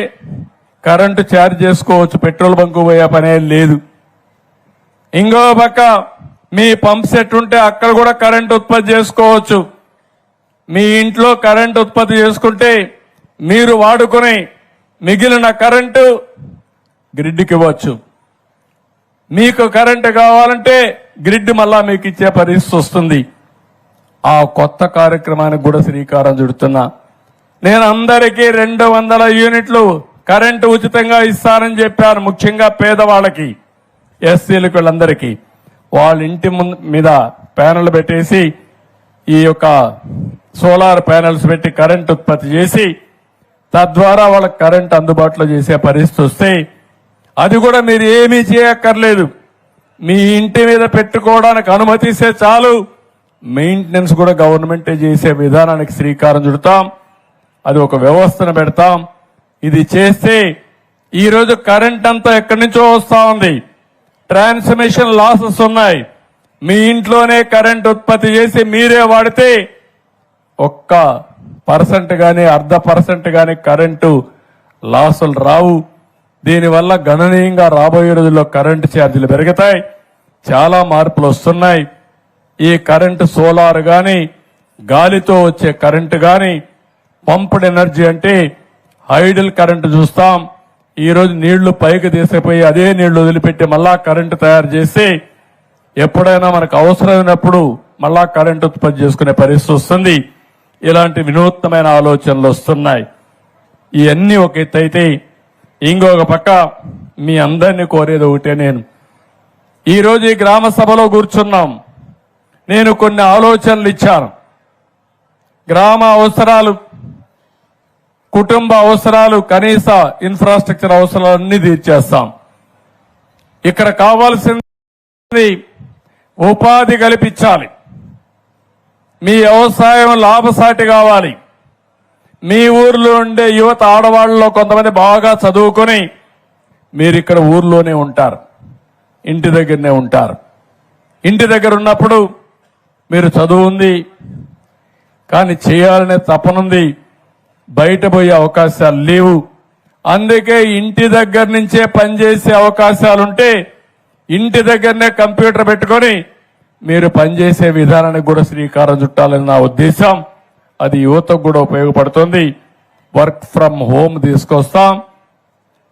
కరెంటు ఛార్జ్ చేసుకోవచ్చు, పెట్రోల్ బంకు పోయే పనే లేదు. ఇంకో పక్క మీ పంప్ సెట్ ఉంటే అక్కడ కూడా కరెంట్ ఉత్పత్తి చేసుకోవచ్చు. మీ ఇంట్లో కరెంట్ ఉత్పత్తి చేసుకుంటే మీరు వాడుకుని మిగిలిన కరెంటు గ్రిడ్కి ఇవ్వచ్చు. మీకు కరెంటు కావాలంటే గ్రిడ్ మళ్ళా మీకు ఇచ్చే పరిస్థితి వస్తుంది. ఆ కొత్త కార్యక్రమానికి కూడా శ్రీకారం చుడుతున్నా. నేను అందరికీ 200 యూనిట్లు కరెంటు ఉచితంగా ఇస్తానని చెప్పాను. ముఖ్యంగా పేదవాళ్ళకి, ఎస్సీలకు, వీళ్ళందరికీ వాళ్ళ ఇంటి మీద ప్యానెల్ పెట్టేసి ఈ యొక్క సోలార్ ప్యానెల్స్ పెట్టి కరెంట్ ఉత్పత్తి చేసి తద్వారా వాళ్ళకి కరెంట్ అందుబాటులో చేసే పరిస్థితి వస్తే అది కూడా మీరు ఏమీ చేయక్కర్లేదు. మీ ఇంటి మీద పెట్టుకోవడానికి అనుమతి ఇస్తే చాలు, మెయింటెనెన్స్ కూడా గవర్నమెంటే చేసే విధానానికి శ్రీకారం చుడతాం. అది ఒక వ్యవస్థను పెడతాం. ఇది చేస్తే ఈరోజు కరెంట్ అంతా ఎక్కడి నుంచో వస్తా ఉంది, ట్రాన్స్మిషన్ లాసెస్ ఉన్నాయి. మీ ఇంట్లోనే కరెంట్ ఉత్పత్తి చేసి మీరే వాడితే 1% గాని 0.5% గాని కరెంటు లాసులు రావు. దీనివల్ల గణనీయంగా రాబోయే రోజుల్లో కరెంటు ఛార్జీలు పెరుగుతాయి. చాలా మార్పులు వస్తున్నాయి. ఈ కరెంటు సోలార్ గాని, గాలితో వచ్చే కరెంటు గాని, పంప్డ్ ఎనర్జీ అంటే హైడల్ కరెంటు చూస్తాం. ఈ రోజు నీళ్లు పైకి తీసిపోయి అదే నీళ్లు వదిలిపెట్టి మళ్ళా కరెంటు తయారు చేసి ఎప్పుడైనా మనకు అవసరమైనప్పుడు మళ్ళా కరెంటు ఉత్పత్తి చేసుకునే పరిస్థితి వస్తుంది. ఇలాంటి వినూత్నమైన ఆలోచనలు వస్తున్నాయి. ఇవన్నీ ఒక ఎత్తు అయితే, ఇంకొక పక్క మీ అందరినీ కోరేది ఒకటే. నేను ఈరోజు ఈ గ్రామ సభలో కూర్చున్నాం. నేను కొన్ని ఆలోచనలు ఇచ్చాను. గ్రామ అవసరాలు, కుటుంబ అవసరాలు, కనీస ఇన్ఫ్రాస్ట్రక్చర్ అవసరాలన్నీ తీర్చేస్తాం. ఇక్కడ కావాల్సింది ఉపాధి కల్పించాలి. మీ వ్యవసాయం లాభసాటి కావాలి. మీ ఊర్లో ఉండే యువత, ఆడవాళ్ళలో కొంతమంది బాగా చదువుకొని మీరు ఇక్కడ ఊర్లోనే ఉంటారు. ఇంటి దగ్గరనే ఉంటారు. ఇంటి దగ్గర ఉన్నప్పుడు మీరు చదువు ఉంది, కానీ చేయాలనే తపనుంది, బయట పోయే అవకాశాలు లేవు. అందుకే ఇంటి దగ్గర నుంచే పనిచేసే అవకాశాలుంటే ఇంటి దగ్గరనే కంప్యూటర్ పెట్టుకొని మీరు పనిచేసే విధానానికి కూడా శ్రీకారం చుట్టాలని నా ఉద్దేశం. అది యువతకు కూడా ఉపయోగపడుతుంది. వర్క్ ఫ్రమ్ హోమ్ తీసుకొస్తాం.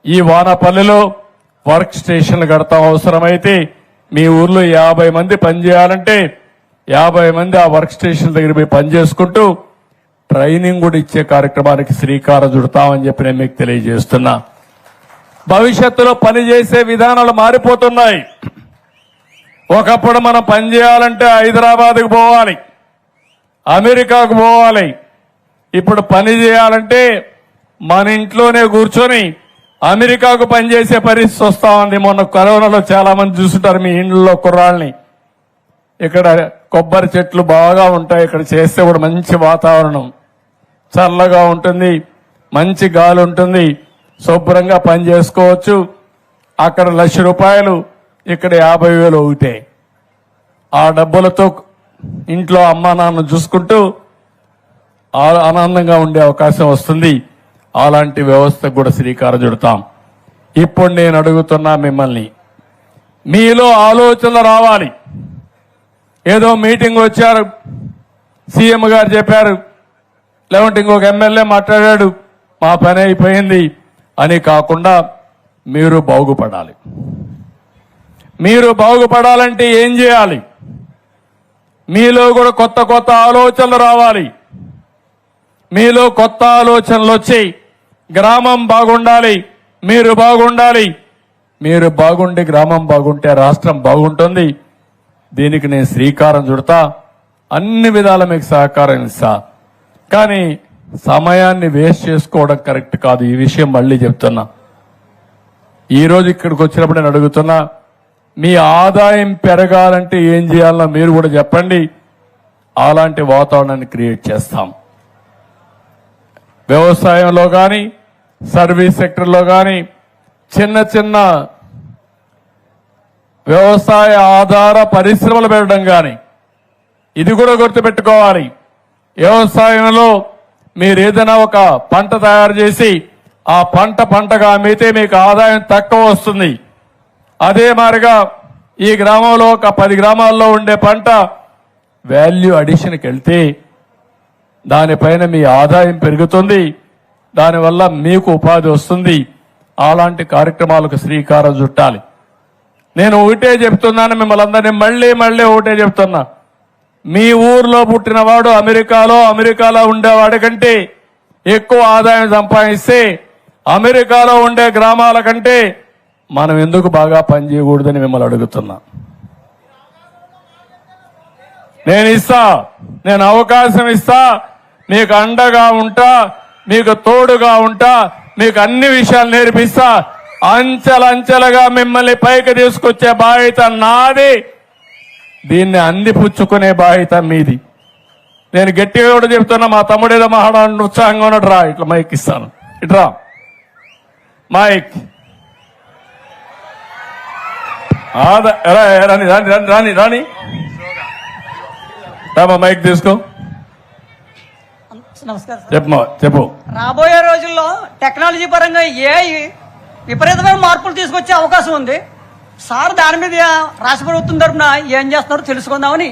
ఈ వానపల్లిలో వర్క్ స్టేషన్లు కడతాం. అవసరమైతే మీ ఊర్లో 50 మంది పనిచేయాలంటే 50 మంది ఆ వర్క్ స్టేషన్ దగ్గర పోయి పనిచేసుకుంటూ ట్రైనింగ్ కూడా ఇచ్చే కార్యక్రమానికి శ్రీకారం చుడతామని చెప్పి నేను మీకు తెలియజేస్తున్నా. భవిష్యత్తులో పనిచేసే విధానాలు మారిపోతున్నాయి. ఒకప్పుడు మనం పనిచేయాలంటే హైదరాబాద్కు పోవాలి, అమెరికాకు పోవాలి. ఇప్పుడు పని చేయాలంటే మన ఇంట్లోనే కూర్చొని అమెరికాకు పనిచేసే పరిస్థితి వస్తా ఉంది. మొన్న కరోనాలో చాలా మంది చూస్తుంటారు మీ ఇండ్లలో కుర్రాళ్ళని. ఇక్కడ కొబ్బరి చెట్లు బాగా ఉంటాయి, ఇక్కడ చేస్తే కూడా మంచి వాతావరణం, చల్లగా ఉంటుంది, మంచి గాలి ఉంటుంది, శుభ్రంగా పని చేసుకోవచ్చు. అక్కడ ₹1,00,000, ఇక్కడ 50,000 ఒకటే. ఆ డబ్బులతో ఇంట్లో అమ్మా నాన్న చూసుకుంటూ ఆనందంగా ఉండే అవకాశం వస్తుంది. అలాంటి వ్యవస్థకు కూడా శ్రీకారం చుడతాం. ఇప్పుడు నేను అడుగుతున్నా మిమ్మల్ని, మీలో ఆలోచనలు రావాలి. ఏదో మీటింగ్ వచ్చారు, సీఎం గారు చెప్పారు, లేకుంటే ఇంకొక ఎమ్మెల్యే మాట్లాడాడు, మా పని అయిపోయింది అని కాకుండా మీరు బాగుపడాలి. మీరు బాగుపడాలంటే ఏం చేయాలి? మీలో కూడా కొత్త కొత్త ఆలోచనలు రావాలి. మీలో కొత్త ఆలోచనలు వచ్చి గ్రామం బాగుండాలి, మీరు బాగుండాలి. మీరు బాగుండి గ్రామం బాగుంటే రాష్ట్రం బాగుంటుంది. దీనికి నేను శ్రీకారం చుడతా, అన్ని విధాల మీకు సహకారం ఇస్తా. కానీ సమయాన్ని వేస్ట్ చేసుకోవడం కరెక్ట్ కాదు. ఈ విషయం మళ్ళీ చెప్తున్నా. ఈరోజు ఇక్కడికి వచ్చినప్పుడు నేను అడుగుతున్నా, మీ ఆదాయం పెరగాలంటే ఏం చేయాలన్నా మీరు కూడా చెప్పండి. అలాంటి వాతావరణాన్ని క్రియేట్ చేస్తాం. వ్యవసాయంలో కానీ, సర్వీస్ సెక్టర్లో కానీ, చిన్న చిన్న వ్యవసాయ ఆధార పరిశ్రమలు పెట్టడం కానీ, ఇది కూడా గుర్తుపెట్టుకోవాలి. వ్యవసాయంలో మీరు ఏదైనా ఒక పంట తయారు చేసి ఆ పంటగా అమ్మితే మీకు ఆదాయం తక్కువ వస్తుంది. అదే మాదిరిగా ఈ గ్రామంలో ఒక 10 గ్రామాల్లో ఉండే పంట వాల్యూ అడిషన్కి వెళ్తే దానిపైన మీ ఆదాయం పెరుగుతుంది, దానివల్ల మీకు ఉపాధి వస్తుంది. అలాంటి కార్యక్రమాలకు శ్రీకారం చుట్టాలి. నేను ఒకటే చెప్తున్నాను, మిమ్మల్ని అందరినీ మళ్ళీ ఒకటే చెప్తున్నా. మీ ఊర్లో పుట్టినవాడు అమెరికాలో ఉండేవాడి కంటే ఎక్కువ ఆదాయం సంపాదిస్తే అమెరికాలో ఉండే గ్రామాల కంటే మనం ఎందుకు బాగా పనిచేయకూడదని మిమ్మల్ని అడుగుతున్నా. నేను అవకాశం ఇస్తా, మీకు అండగా ఉంటా, మీకు తోడుగా ఉంటా, మీకు అన్ని విషయాలు నేర్పిస్తా. అంచెలంచెలుగా మిమ్మల్ని పైకి తీసుకొచ్చే బాధ్యత నాది, దీన్ని అందిపుచ్చుకునే బాధ్యత మీది. నేను గట్టిగా కూడా చెప్తున్నా, మా తమ్ముడు ఏదో మాట్లాడాలని ఉత్సాహంగా ఉన్నాడు. రా, ఇట్లా మైక్ ఇస్తాను, ఇట్రా మైక్. రాని రాని రాని రామా, మైక్ తీసుకో. చెప్పు. రాబోయే రోజుల్లో టెక్నాలజీ పరంగా ఏఐ విపరీతమైన మార్పులు తీసుకొచ్చే అవకాశం ఉంది. సార్ దాని మీద రాష్ట్ర ప్రభుత్వం తరఫున ఏం చేస్తున్నారో తెలుసుకుందామని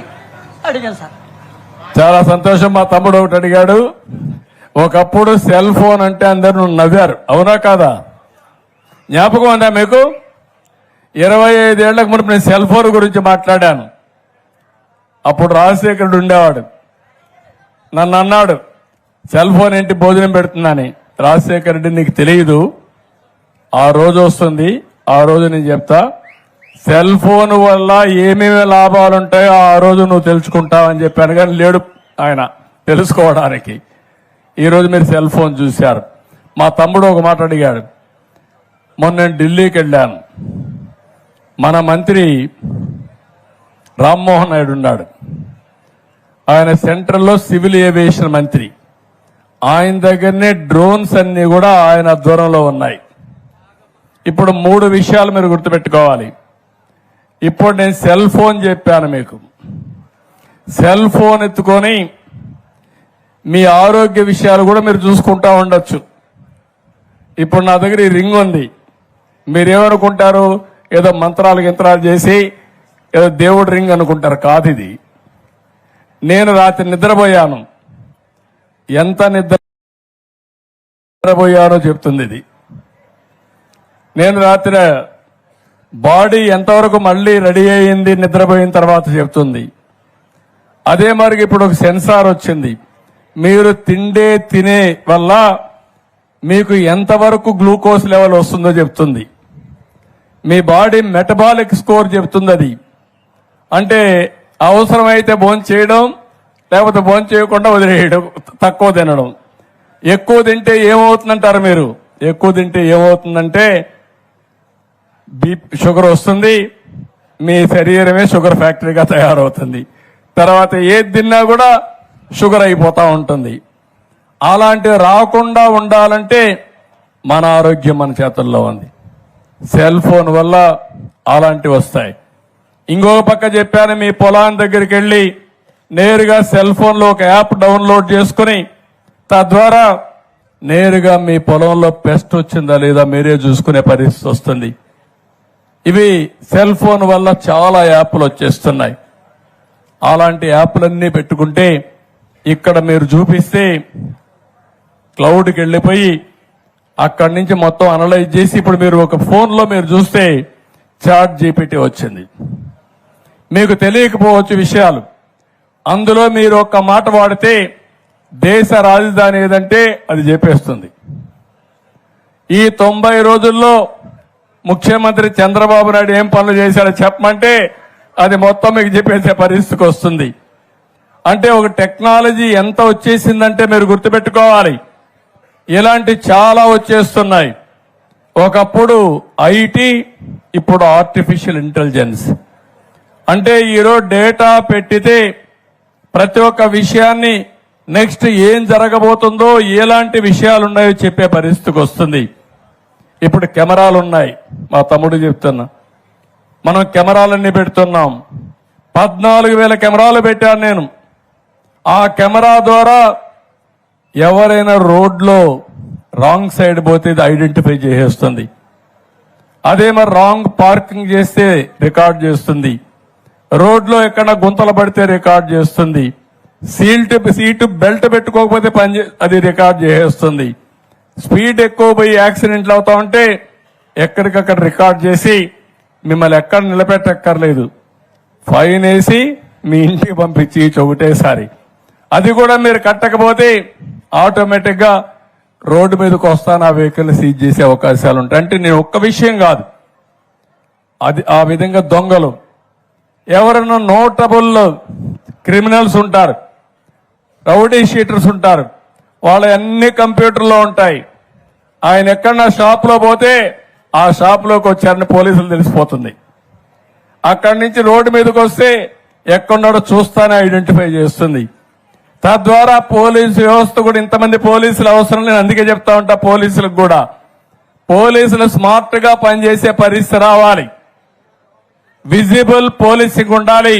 అడిగాను సార్. చాలా సంతోషం. మా తమ్ముడు ఒకటి అడిగాడు. ఒకప్పుడు సెల్ ఫోన్ అంటే అందరూ నవ్వారు, అవునా కాదా? జ్ఞాపకం ఉందా మీకు? 25 ఏళ్లకు ముందు నేను సెల్ ఫోన్ గురించి మాట్లాడాను. అప్పుడు రాజశేఖరుడు ఉండేవాడు. నన్ను అన్నాడు, సెల్ ఫోన్ ఏంటి భోజనం పెడుతుందని. రాజశేఖర రెడ్డి, నీకు తెలియదు, ఆ రోజు వస్తుంది, ఆ రోజు నేను చెప్తా. సెల్ ఫోన్ వల్ల ఏమేమి లాభాలు ఉంటాయో ఆ రోజు నువ్వు తెలుసుకుంటావని చెప్పాను. కానీ లేడు ఆయన తెలుసుకోవడానికి. ఈరోజు మీరు సెల్ ఫోన్ చూశారు. మా తమ్ముడు ఒక మాట అడిగాడు. మొన్న నేను ఢిల్లీకి వెళ్ళాను. మన మంత్రి రామ్మోహన్ నాయుడు ఉన్నాడు. ఆయన సెంట్రల్లో సివిల్ ఏవియేషన్ మంత్రి. ఆయన దగ్గరనే డ్రోన్స్ అన్ని కూడా ఆయన ఆధ్వర్యంలో ఉన్నాయి. ఇప్పుడు 3 విషయాలు మీరు గుర్తుపెట్టుకోవాలి. ఇప్పుడు నేను సెల్ ఫోన్ చెప్పాను మీకు. సెల్ ఫోన్ ఎత్తుకొని మీ ఆరోగ్య విషయాలు కూడా మీరు చూసుకుంటా ఉండొచ్చు. ఇప్పుడు నా దగ్గర ఈ రింగ్ ఉంది. మీరేమనుకుంటారు, ఏదో మంత్రాలు గింత్రాలు చేసి ఏదో దేవుడి రింగ్ అనుకుంటారు. కాదు, ఇది నేను రాత్రి నిద్రపోయాను. ఎంత నిద్రపోయానో చెప్తుంది ఇది. నేను రాత్రి బాడీ ఎంతవరకు మళ్ళీ రెడీ అయింది నిద్రపోయిన తర్వాత చెప్తుంది. అదే మరి ఇప్పుడు ఒక సెన్సార్ వచ్చింది. మీరు తినే వల్ల మీకు ఎంతవరకు గ్లూకోజ్ లెవెల్ వస్తుందో చెప్తుంది. మీ బాడీ మెటబాలిక్ స్కోర్ చెప్తుంది. అది అంటే అవసరమైతే భోజనం చేయడం, లేకపోతే భోజనం చేయకుండా వదిలేయడం, తక్కువ తినడం. ఎక్కువ తింటే ఏమవుతుందంటారు మీరు? ఎక్కువ తింటే ఏమవుతుందంటే షుగర్ వస్తుంది. మీ శరీరమే షుగర్ ఫ్యాక్టరీగా తయారవుతుంది. తర్వాత ఏది తిన్నా కూడా షుగర్ అయిపోతా ఉంటుంది. అలాంటివి రాకుండా ఉండాలంటే మన ఆరోగ్యం మన చేతుల్లో ఉంది. సెల్ ఫోన్ వల్ల అలాంటివి వస్తాయి. ఇంకొక పక్క చెప్పాను, మీ పొలాన్ని దగ్గరికి వెళ్ళి నేరుగా సెల్ ఫోన్లో ఒక యాప్ డౌన్లోడ్ చేసుకుని తద్వారా నేరుగా మీ పొలంలో పెస్ట్ వచ్చిందా లేదా మీరే చూసుకునే పరిస్థితి వస్తుంది. ఇవి సెల్ ఫోన్ వల్ల చాలా యాప్లు వచ్చేస్తున్నాయి. అలాంటి యాప్లన్నీ పెట్టుకుంటే ఇక్కడ మీరు చూపిస్తే క్లౌడ్కి వెళ్ళిపోయి అక్కడి నుంచి మొత్తం అనలైజ్ చేసి ఇప్పుడు మీరు ఒక ఫోన్లో మీరు చూస్తే చాట్ జీపీటీ వచ్చింది. మీకు తెలియకపోవచ్చు విషయాలు. అందులో మీరు ఒక్క మాట వాడితే దేశ రాజధాని ఏదంటే అది చెప్పేస్తుంది. ఈ 90 రోజుల్లో ముఖ్యమంత్రి చంద్రబాబు నాయుడు ఏం పనులు చేశాడో చెప్పమంటే అది మొత్తం మీకు చెప్పేసే పరిస్థితికి వస్తుంది. అంటే ఒక టెక్నాలజీ ఎంత వచ్చేసిందంటే మీరు గుర్తుపెట్టుకోవాలి, ఇలాంటి చాలా వచ్చేస్తున్నాయి. ఒకప్పుడు ఐటీ, ఇప్పుడు ఆర్టిఫిషియల్ ఇంటెలిజెన్స్. అంటే ఈరోజు డేటా పెట్టితే ప్రతి ఒక్క విషయాన్ని నెక్స్ట్ ఏం జరగబోతుందో, ఎలాంటి విషయాలు ఉన్నాయో చెప్పే పరిస్థితికి వస్తుంది. ఇప్పుడు కెమెరాలు ఉన్నాయి. మా తమ్ముడు చెప్తున్నా, మనం కెమెరాలన్నీ పెడుతున్నాం. 14,000 కెమెరాలు పెట్టాను నేను. ఆ కెమెరా ద్వారా ఎవరైనా రోడ్లో రాంగ్ సైడ్ పోతే ఇది ఐడెంటిఫై చేసేస్తుంది. అదే మరి రాంగ్ పార్కింగ్ చేస్తే రికార్డ్ చేస్తుంది. రోడ్లో ఎక్కడ గుంతలు పడితే రికార్డ్ చేస్తుంది. సీటు బెల్ట్ పెట్టుకోకపోతే అది రికార్డ్ చేసేస్తుంది. స్పీడ్ ఎక్కువ పోయి యాక్సిడెంట్లు అవుతా ఉంటే ఎక్కడికక్కడ రికార్డ్ చేసి మిమ్మల్ని ఎక్కడ నిలబెట్టక్కర్లేదు, ఫైన్ వేసి మీ ఇంటికి పంపించి ఒకటేసారి. అది కూడా మీరు కట్టకపోతే ఆటోమేటిక్ గా రోడ్డు మీదకి వస్తాను ఆ వెహికల్ సీజ్ చేసే అవకాశాలు ఉంటాయి. అంటే నేను ఒక్క విషయం కాదు, అది ఆ విధంగా దొంగలు ఎవరైనా నోటబుల్ క్రిమినల్స్ ఉంటారు, రౌడీ షీటర్స్ ఉంటారు, వాళ్ళ అన్ని కంప్యూటర్లో ఉంటాయి. ఆయన ఎక్కడన్నా షాప్ లో పోతే ఆ షాప్ లోకి వచ్చారని పోలీసులు తెలిసిపోతుంది. అక్కడి నుంచి రోడ్డు మీదకి వస్తే ఎక్కడున్నాడో చూస్తానే ఐడెంటిఫై చేస్తుంది. తద్వారా పోలీసు వ్యవస్థ కూడా, ఇంతమంది పోలీసులు అవసరం లేదు, అందుకే చెప్తా ఉంటా పోలీసులకు కూడా, పోలీసులు స్మార్ట్ గా పనిచేసే పరిస్థితి రావాలి. విజిబుల్ పోలీసింగ్ ఉండాలి,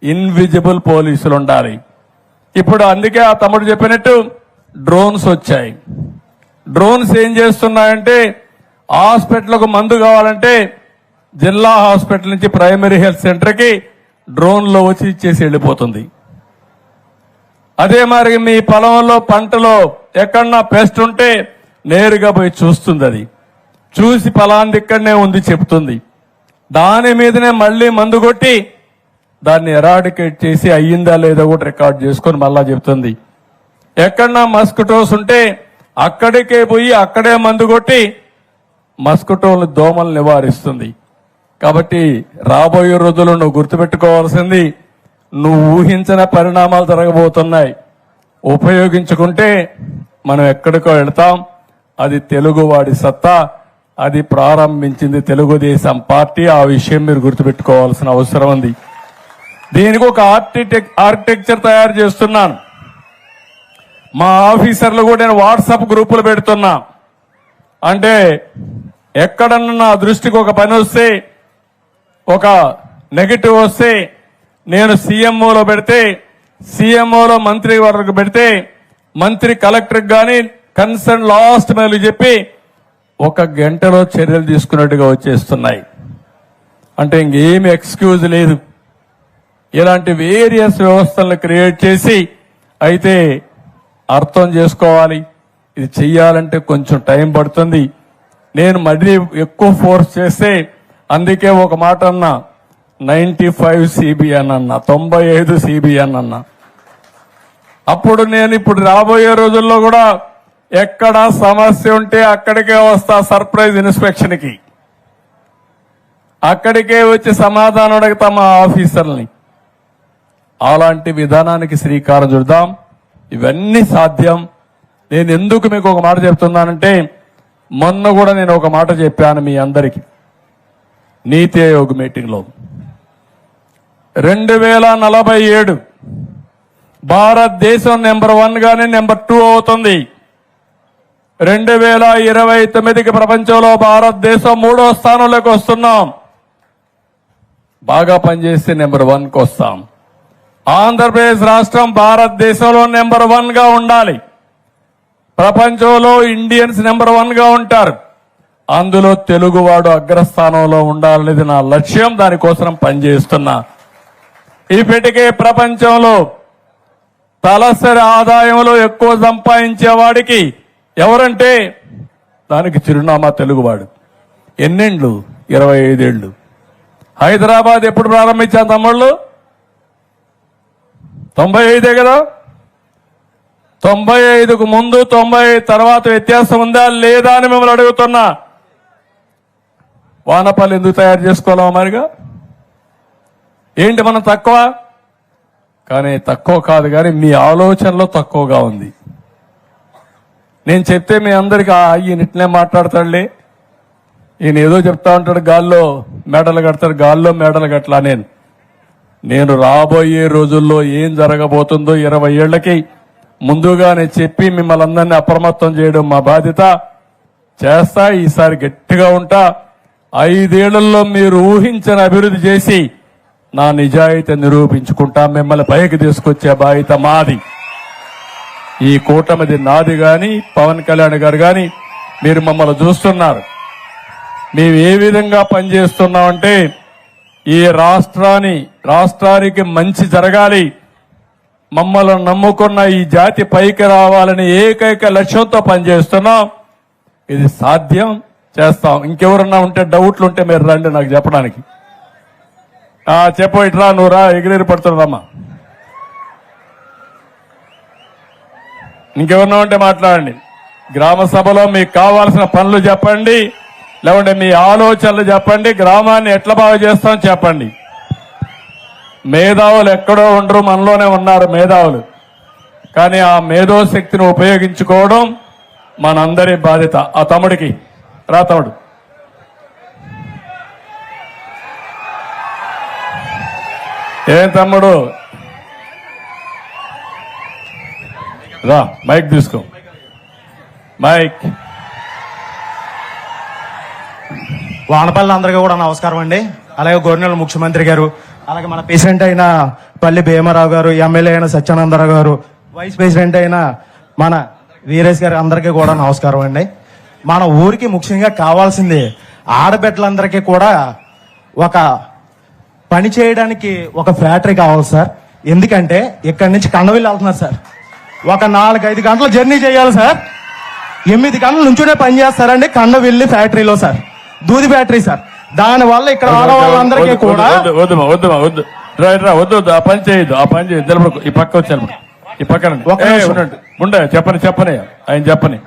ఇన్విజిబుల్ పోలీసులు ఉండాలి. ఇప్పుడు అందుకే ఆ తమ్ముడు చెప్పినట్టు డ్రోన్స్ వచ్చాయి. డ్రోన్స్ ఏం చేస్తున్నాయంటే హాస్పిటల్కు మందు కావాలంటే జిల్లా హాస్పిటల్ నుంచి ప్రైమరీ హెల్త్ సెంటర్ కి డ్రోన్లో వచ్చి ఇచ్చేసి వెళ్ళిపోతుంది. అదే మరి మీ పొలంలో పంటలో ఎక్కడన్నా పెస్ట్ ఉంటే నేరుగా పోయి చూస్తుంది. అది చూసి ఫలాంది ఇక్కడనే ఉంది చెప్తుంది. దాని మీదనే మళ్లీ మందు కొట్టి దాన్ని ఎరాడికేట్ చేసి అయ్యిందా లేదా కూడా రికార్డ్ చేసుకొని మళ్ళా చెప్తుంది. ఎక్కడన్నా మస్కిటోస్ ఉంటే అక్కడికే పోయి అక్కడే మందు కొట్టి మస్కిటోలు దోమలు నివారిస్తుంది. కాబట్టి రాబోయే రోజుల్లో నువ్వు గుర్తుపెట్టుకోవాల్సింది, నువ్వు ఊహించిన పరిణామాలు జరగబోతున్నాయి. ఉపయోగించుకుంటే మనం ఎక్కడికో వెళ్తాం. అది తెలుగువాడి సత్తా, అది ప్రారంభించింది తెలుగుదేశం పార్టీ. ఆ విషయం మీరు గుర్తుపెట్టుకోవాల్సిన అవసరం ఉంది. దీనికి ఒక ఆర్కిటెక్చర్ తయారు చేస్తున్నాను. మా ఆఫీసర్లు కూడా నేను వాట్సాప్ గ్రూపులు పెడుతున్నా. అంటే ఎక్కడన్నా నా దృష్టికి ఒక పని వస్తే, ఒక నెగటివ్ వస్తే నేను సీఎంఓలో పెడితే, సీఎంఓలో మంత్రి వరకు పెడితే, మంత్రి కలెక్టర్ గాని కన్సర్న్ లాస్ట్ మైల్ చెప్పి 1 గంటలో చర్యలు తీసుకున్నట్టుగా వచ్చేస్తున్నాయి. అంటే ఇంకేమి ఎక్స్క్యూజ్ లేదు. ఇలాంటి వేరియస్ వ్యవస్థలను క్రియేట్ చేసి అయితే అర్థం చేసుకోవాలి. ఇది చెయ్యాలంటే కొంచెం టైం పడుతుంది. నేను మళ్ళీ ఎక్కువ ఫోర్స్ చేస్తే, అందుకే ఒక మాట అన్నా, 95 CBN అన్నా, 95 CBN అన్నా. అప్పుడు నేను ఇప్పుడు రాబోయే రోజుల్లో కూడా ఎక్కడ సమస్య ఉంటే అక్కడికే వస్తా, సర్ప్రైజ్ ఇన్స్పెక్షన్ కి అక్కడికే వచ్చి సమాధానం అడుగుతా మా ఆఫీసర్లని. అలాంటి విధానానికి శ్రీకారం చుడదాం. ఇవన్నీ సాధ్యం. నేను ఎందుకు మీకు ఒక మాట చెప్తున్నానంటే, మొన్న కూడా నేను ఒక మాట చెప్పాను మీ అందరికీ నీతి ఆయోగ్ మీటింగ్ లో. 2047 భారతదేశం నెంబర్ 1 గానే నెంబర్ 2 అవుతుంది. 2029కి ప్రపంచంలో భారతదేశం 3వ స్థానంలోకి వస్తున్నాం. బాగా పనిచేస్తే నెంబర్ 1కి వస్తాం. ఆంధ్రప్రదేశ్ రాష్ట్రం భారతదేశంలో నెంబర్ 1 గా ఉండాలి. ప్రపంచంలో ఇండియన్స్ నెంబర్ 1 గా ఉంటారు. అందులో తెలుగువాడు అగ్రస్థానంలో ఉండాలనేది నా లక్ష్యం. దానికోసం పనిచేస్తున్నా. ఇప్పటికే ప్రపంచంలో తలసరి ఆదాయంలో ఎక్కువ సంపాదించే వాడికి ఎవరంటే దానికి చిరునామా తెలుగువాడు. ఎన్నేండ్లు? 25 ఏళ్లు. హైదరాబాద్ ఎప్పుడు ప్రారంభించాం తమ్ముళ్ళు? 95 కదా. 95కు ముందు 95 తర్వాత వ్యత్యాసం ఉందా లేదా అని మిమ్మల్ని అడుగుతున్నా. వానపల్లి ఎందుకు తయారు చేసుకోవాలా మరిగా? ఏంటి మనం తక్కువ? కానీ తక్కువ కాదు, కానీ మీ ఆలోచనలో తక్కువగా ఉంది. నేను చెప్తే మీ అందరికీ ఈయన ఇట్లనే మాట్లాడతాడులే, ఈయన ఏదో చెప్తా ఉంటాడు, గాల్లో మేడలు కడతాడు, గాల్లో మేడలు కట్టలా. నేను రాబోయే రోజుల్లో ఏం జరగబోతుందో 20 ఏళ్లకి ముందుగానే చెప్పి మిమ్మల్ని అందరినీ అప్రమత్తం చేయడం మా బాధ్యత. చేస్తా. ఈసారి గట్టిగా ఉంటా. 5 ఏళ్లలో మీరు ఊహించని అభివృద్ధి చేసి నా నిజాయితీ నిరూపించుకుంటా. మిమ్మల్ని పైకి తీసుకొచ్చే బాధ్యత మాది. ఈ కూటమిది నాది గాని, పవన్ కళ్యాణ్ గారు గాని మీరు మమ్మల్ని చూస్తున్నారు. మేము ఏ విధంగా పనిచేస్తున్నామంటే, ఈ రాష్ట్రానికి మంచి జరగాలి, మమ్మల్ని నమ్ముకున్న ఈ జాతి పైకి రావాలని ఏకైక లక్ష్యంతో పనిచేస్తున్నాం. ఇది సాధ్యం, చేస్తాం. ఇంకెవరన్నా ఉంటే డౌట్లు ఉంటే మీరు రండి నాకు చెప్పడానికి. చెప్పు, ఇట్రా, నువ్వు రా, ఎగిరెగిరి పడుతున్నామ్మా. ఇంకెవరన్నా ఉంటే మాట్లాడండి. గ్రామ సభలో మీకు కావాల్సిన పనులు చెప్పండి, లేకుంటే మీ ఆలోచనలు చెప్పండి. గ్రామాన్ని ఎట్లా బాగా చేస్తాం చెప్పండి. మేధావులు ఎక్కడో ఉండరు, మనలోనే ఉన్నారు మేధావులు. కానీ ఆ మేధో శక్తిని ఉపయోగించుకోవడం మనందరి బాధ్యత. ఆ తమ్ముడికి రా, తమ్ముడు. ఏం తమ్ముడు రా, మైక్ తీసుకో, మైక్. వానపల్లి అందరికీ కూడా నమస్కారం అండి. అలాగే గవర్నర్ ముఖ్యమంత్రి గారు, అలాగే మన ప్రెసిడెంట్ అయిన పల్లి భీమారావు గారు, ఎమ్మెల్యే అయిన సత్యానందరావు గారు, వైస్ ప్రెసిడెంట్ అయిన మన వీరేష్ గారు, అందరికీ కూడా నమస్కారం అండి. మన ఊరికి ముఖ్యంగా కావాల్సింది ఆడబిడ్డలందరికీ కూడా ఒక పని చేయడానికి ఒక ఫ్యాక్టరీ కావాలి సార్. ఎందుకంటే ఇక్కడి నుంచి కండవిల్లి వెళ్తున్నారు సార్. ఒక 4-5 గంటల జర్నీ చేయాలి సార్. 8 గంటల నుంచునే పని చేస్తారండి కండవిల్లి ఫ్యాక్టరీలో సార్, దూది ఫ్యాక్టరీ సార్. దాని వల్ల ఇక్కడ ఆడవాళ్ళందరికీ కూడా వద్దు ఆ పని చేయొద్దు, ఆ పని చేయొద్దు. ఈ పక్క వచ్చాను, ఈ పక్కన ఉండే చెప్పని ఆయన చెప్పని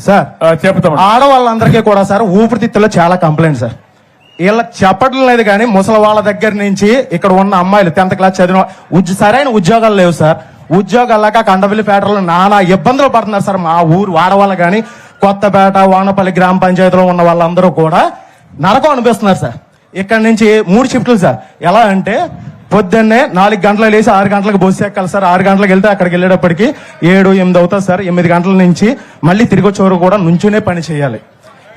సార్. చెప్తాం. ఆడవాళ్ళందరికీ కూడా సార్ ఊపిరితిత్తులో చాలా కంప్లైంట్ సార్. వీళ్ళ చెప్పడం లేదు కానీ ముసలి వాళ్ళ దగ్గర నుంచి ఇక్కడ ఉన్న అమ్మాయిలు 10th క్లాస్ చదివిన సరైన ఉద్యోగాలు లేవు సార్. ఉద్యోగాలు లేక కండవిల్లి ఫ్యాక్టరీలో నానా ఇబ్బందులు పడుతున్నారు సార్. మా ఊరు వాడవాళ్ళు కానీ, కొత్తపేట, వానపల్లి గ్రామ పంచాయతీలో ఉన్న వాళ్ళందరూ కూడా నరకం అనిపిస్తున్నారు సార్. ఇక్కడ నుంచి 3 షిఫ్ట్లు సార్. ఎలా అంటే పొద్దున్నే 4 గంటలకు లేచి 6 గంటలకు బస్సు ఎక్కాలి సార్. 6 గంటలకు వెళ్తే అక్కడికి వెళ్ళేటప్పటికి 7-8 అవుతుంది సార్. 8 గంటల నుంచి మళ్ళీ తిరిగి వచ్చేవారు కూడా నుంచునే పని చేయాలి.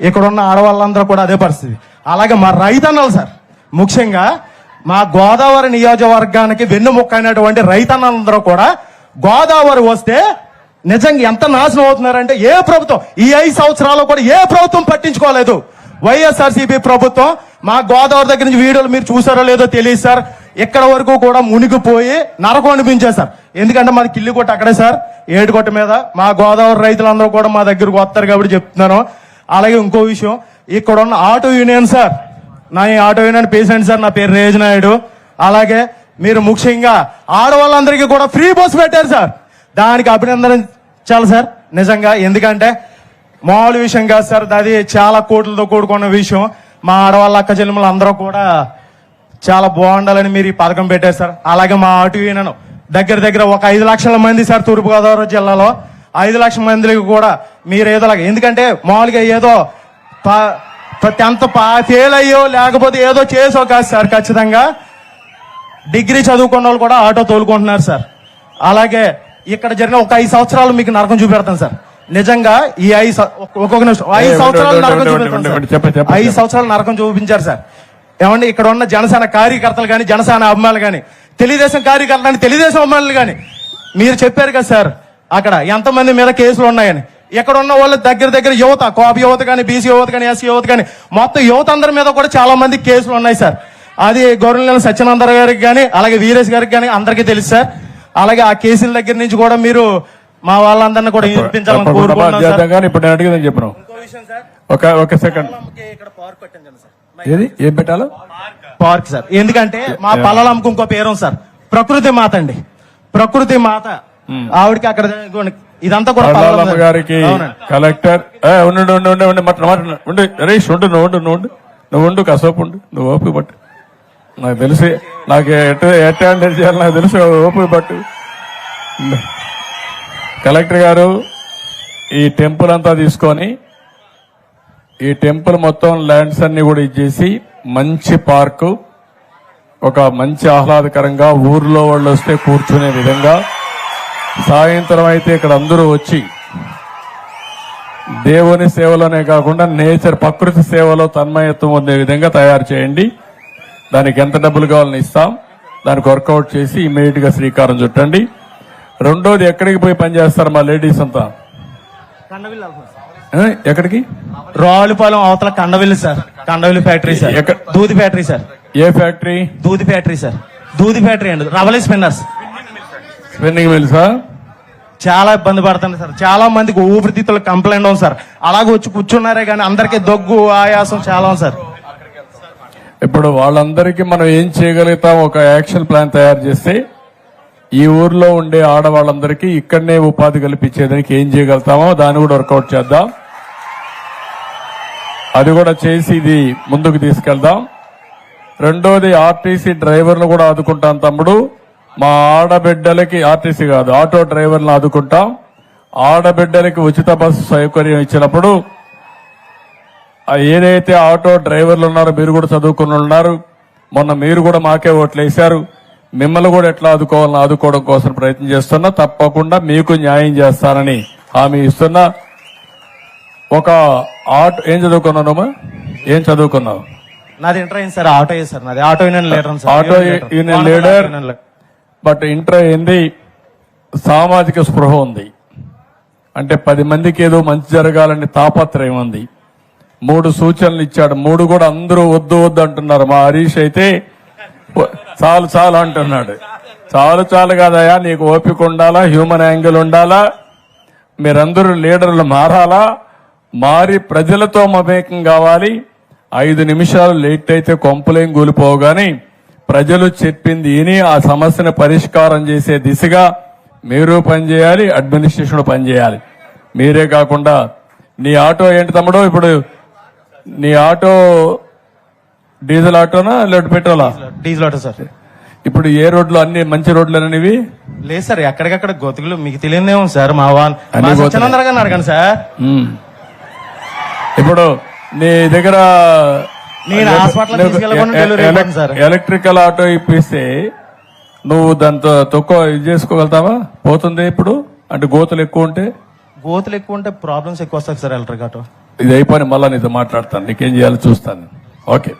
ఇక్కడ ఉన్న ఆడవాళ్ళందరూ కూడా అదే పరిస్థితి. అలాగే మా రైతన్నలు సార్, ముఖ్యంగా మా గోదావరి నియోజకవర్గానికి వెన్నుముక్క అయినటువంటి రైతన్నందరూ కూడా గోదావరి వస్తే నిజంగా ఎంత నాశనం అవుతున్నారంటే ఏ ప్రభుత్వం ఈ 5 సంవత్సరాలు కూడా ఏ ప్రభుత్వం పట్టించుకోలేదు. వైఎస్ఆర్సీపీ ప్రభుత్వం మా గోదావరి దగ్గర నుంచి వీడియోలు మీరు చూసారో లేదో తెలియదు సార్. ఇక్కడ వరకు కూడా మునిగిపోయి నరకం అనిపించారు సార్. ఎందుకంటే మాది కిల్లికొట్ట అక్కడే సార్, ఏడుకొట్ట మీద. మా గోదావరి రైతులందరూ కూడా మా దగ్గరకు వస్తారు కాబట్టి చెప్తున్నాను. అలాగే ఇంకో విషయం, ఇక్కడ ఉన్న ఆటో యూనియన్ సార్, నా ఈ ఆటో యూనియన్ పేషెంట్ సార్, నా పేరు రేజ్ నాయుడు. అలాగే మీరు ముఖ్యంగా ఆడవాళ్ళందరికీ కూడా ఫ్రీ బస్ పెట్టారు సార్. దానికి అభినందించాలి సార్ నిజంగా. ఎందుకంటే మామూలు విషయం కాదు సార్, అది చాలా కోట్లతో కూడుకున్న విషయం. మా ఆడవాళ్ళ అక్క చెల్లెములు అందరూ కూడా చాలా బాగుండాలని మీరు ఈ పథకం పెట్టారు సార్. అలాగే మా ఆటో యూనియన్ దగ్గర ఒక 5 లక్షల మంది సార్ తూర్పుగోదావరి జిల్లాలో. 5 లక్షల మందికి కూడా మీరు ఏదోలాగా, ఎందుకంటే మామూలుగా ఏదో 10th ఫెయిల్ అయ్యో లేకపోతే ఏదో చేసో కాదు సార్. ఖచ్చితంగా డిగ్రీ చదువుకున్న వాళ్ళు కూడా ఆటో తోలుకుంటున్నారు సార్. అలాగే ఇక్కడ జరిగిన ఒక 5 సంవత్సరాలు మీకు నరకం చూపెడతాను సార్. నిజంగా ఈ 5 సంవత్సరాలు నరకం చూపెడతాను సార్. 5 సంవత్సరాలు నరకం చూపించారు సార్. ఏమండి, ఇక్కడ ఉన్న జనసేన కార్యకర్తలు కానీ, జనసేన అభిమానులు కానీ, తెలుగుదేశం కార్యకర్తలు కానీ, తెలుగుదేశం అభిమానులు కానీ, మీరు చెప్పారు కదా సార్ అక్కడ ఎంతమంది మీద కేసులు ఉన్నాయని. ఇక్కడ ఉన్న వాళ్ళ దగ్గర యువత, కోప యువత కానీ, బీసీ యువత కానీ, ఎస్సీ యువత కానీ, మొత్తం యువత అందరి మీద కూడా చాలా మంది కేసులు ఉన్నాయి సార్. అది గవర్నర్ సత్యనందరావు గారికి కానీ, అలాగే వీరేష్ గారికి కానీ అందరికీ తెలుసు సార్. అలాగే ఆ కేసుల దగ్గర నుంచి కూడా మీరు మా వాళ్ళందరినీ కూడా వినిపించాలని కోరుకుంటున్నాం సార్. ఇప్పుడు నేను అడిగిందని చెప్పను. ఇంకో విషయం సార్, ఒక సెకండ్, ఇక్కడ పార్క్ పెట్టండి సార్. ఏది ఏం పెట్టాలో పార్క్ సార్. ఎందుకంటే మా పల్లలంకు ఇంకో పేరు ఉంది సార్, ప్రకృతి మాత అండి. ప్రకృతి మాత ఆవిడకి అక్కడ ఇదంతా కూడా పల్లాలమ్మ గారికి కలెక్టర్ ఉండు హరీష్, నువ్వు ఉండు కాసేపు ఉండు, నువ్వు ఓపిక పట్టు. నాకు తెలిసి నాకు ఎట్లా చేయాలి నాకు తెలుసు, ఓపిక పట్టు. కలెక్టర్ గారు ఈ టెంపుల్ అంతా తీసుకొని ఈ టెంపుల్ మొత్తం ల్యాండ్స్ అన్ని కూడా ఇచ్చేసి మంచి పార్కు, ఒక మంచి ఆహ్లాదకరంగా ఊర్లో వాళ్ళు వస్తే కూర్చునే విధంగా, సాయంత్రం అయితే ఇక్కడ అందరూ వచ్చి దేవుని సేవలోనే కాకుండా నేచర్ ప్రకృతి సేవలో తన్మయత్వం పొందే విధంగా తయారు చేయండి. దానికి ఎంత డబ్బులు కావాలని ఇస్తాం, దానికి వర్కౌట్ చేసి ఇమీడియట్ గా శ్రీకారం చుట్టండి. రెండోది, ఎక్కడికి పోయి పనిచేస్తారు మా లేడీస్ అంతా? ఎక్కడికి? రావులపాలెం అవతల Kandavilli sir, Kandavilli factory sir, దూది ఫ్యాక్టరీ సార్. ఏ ఫ్యాక్టరీ? దూది ఫ్యాక్టరీ సార్, దూది ఫ్యాక్టరీ అండి, రవలి స్పిన్నర్స్, స్పిన్నింగ్ మిల్సా? చాలా ఇబ్బంది పడుతుంది సార్. చాలా మందికి ఊపిరితిత్తుల కంప్లైంట్ ఉంది సార్. అలాగే వచ్చి కూర్చున్నారే కానీ అందరికీ దగ్గు, ఆయాసం చాలా ఉంది సార్. ఇప్పుడు వాళ్ళందరికీ మనం ఏం చేయగలుగుతాం, ఒక యాక్షన్ ప్లాన్ తయారు చేస్తే ఈ ఊర్లో ఉండే ఆడవాళ్ళందరికీ ఇక్కడనే ఉపాధి కల్పించేదానికి ఏం చేయగలుగుతామో దాన్ని కూడా వర్కౌట్ చేద్దాం. అది కూడా చేసి ఇది ముందుకు తీసుకెళ్దాం. రెండోది, ఆర్టీసీ డ్రైవర్లు కూడా ఆదుకుంటాం తమ్ముడు. మా ఆడబిడ్డలకి, ఆర్టీసీ కాదు ఆటో డ్రైవర్లను ఆదుకుంటాం. ఆడబిడ్డలకి ఉచిత బస్సు సౌకర్యం ఇచ్చినప్పుడు ఏదైతే ఆటో డ్రైవర్లు ఉన్నారో, మీరు కూడా చదువుకుని ఉన్నారు, మొన్న మీరు కూడా మాకే ఓట్లు వేశారు, మిమ్మల్ని కూడా ఎట్లా ఆదుకోవాలని ఆదుకోవడం కోసం ప్రయత్నం చేస్తున్నా. తప్పకుండా మీకు న్యాయం చేస్తానని హామీ ఇస్తున్నా. ఒక ఆటో ఏం చదువుకున్నావు? ఏం చదువుకున్నావు? నాది ఇంటర్ అయింది సార్, ఆటో సార్, నాది auto union leader sir. Auto union leader, but inter అయింది, సామాజిక స్పృహ ఉంది, అంటే 10 మందికి ఏదో మంచి జరగాలని తాపత్రయం ఉంది. 3 సూచనలు ఇచ్చాడు, 3 కూడా అందరూ వద్దు వద్దు అంటున్నారు. మా హరీష్ అయితే చాలు అంటున్నాడు. చాలు కాదయా, నీకు ఓపిక ఉండాలా, హ్యూమన్ యాంగిల్ ఉండాలా, మీరందరూ లీడర్లు మారాలా, మారి ప్రజలతో మమేకం కావాలి. 5 నిమిషాలు లేట్ అయితే కొంపలేం కూలిపోగాని ప్రజలు చెప్పింది విని ఆ సమస్యను పరిష్కారం చేసే దిశగా మీరు పనిచేయాలి, అడ్మినిస్ట్రేషన్ పనిచేయాలి. మీరే కాకుండా నీ ఆటో ఏంటి తమ్ముడు? ఇప్పుడు నీ ఆటో డీజిల్ ఆటోనా లేదా పెట్రోలా? Diesel auto sir. ఇప్పుడు ఏ రోడ్లు? అన్ని మంచి రోడ్లు అనేవి లేదు సార్, ఎక్కడికక్కడ గోతుకులు మీకు తెలియదేమో సార్. మా సత్యనందరావు గారిని అడగండి సార్. ఇప్పుడు నీ దగ్గర నేను హాస్పిటల్ ఎలక్ట్రికల్ ఆటో ఇప్పిస్తే నువ్వు దాంతో తక్కువ ఇది చేసుకోగలుగుతావా? పోతుంది ఇప్పుడు అంటే గోతులు ఎక్కువ ఉంటే? గోతులు ఎక్కువ ఉంటే ప్రాబ్లమ్స్ ఎక్కువ వస్తాయి సార్ ఎలక్ట్రిక్ ఆటో. ఇది అయిపోయి మళ్ళా నీతో మాట్లాడతాను, నీకేం చేయాలో చూస్తాను. ఓకే,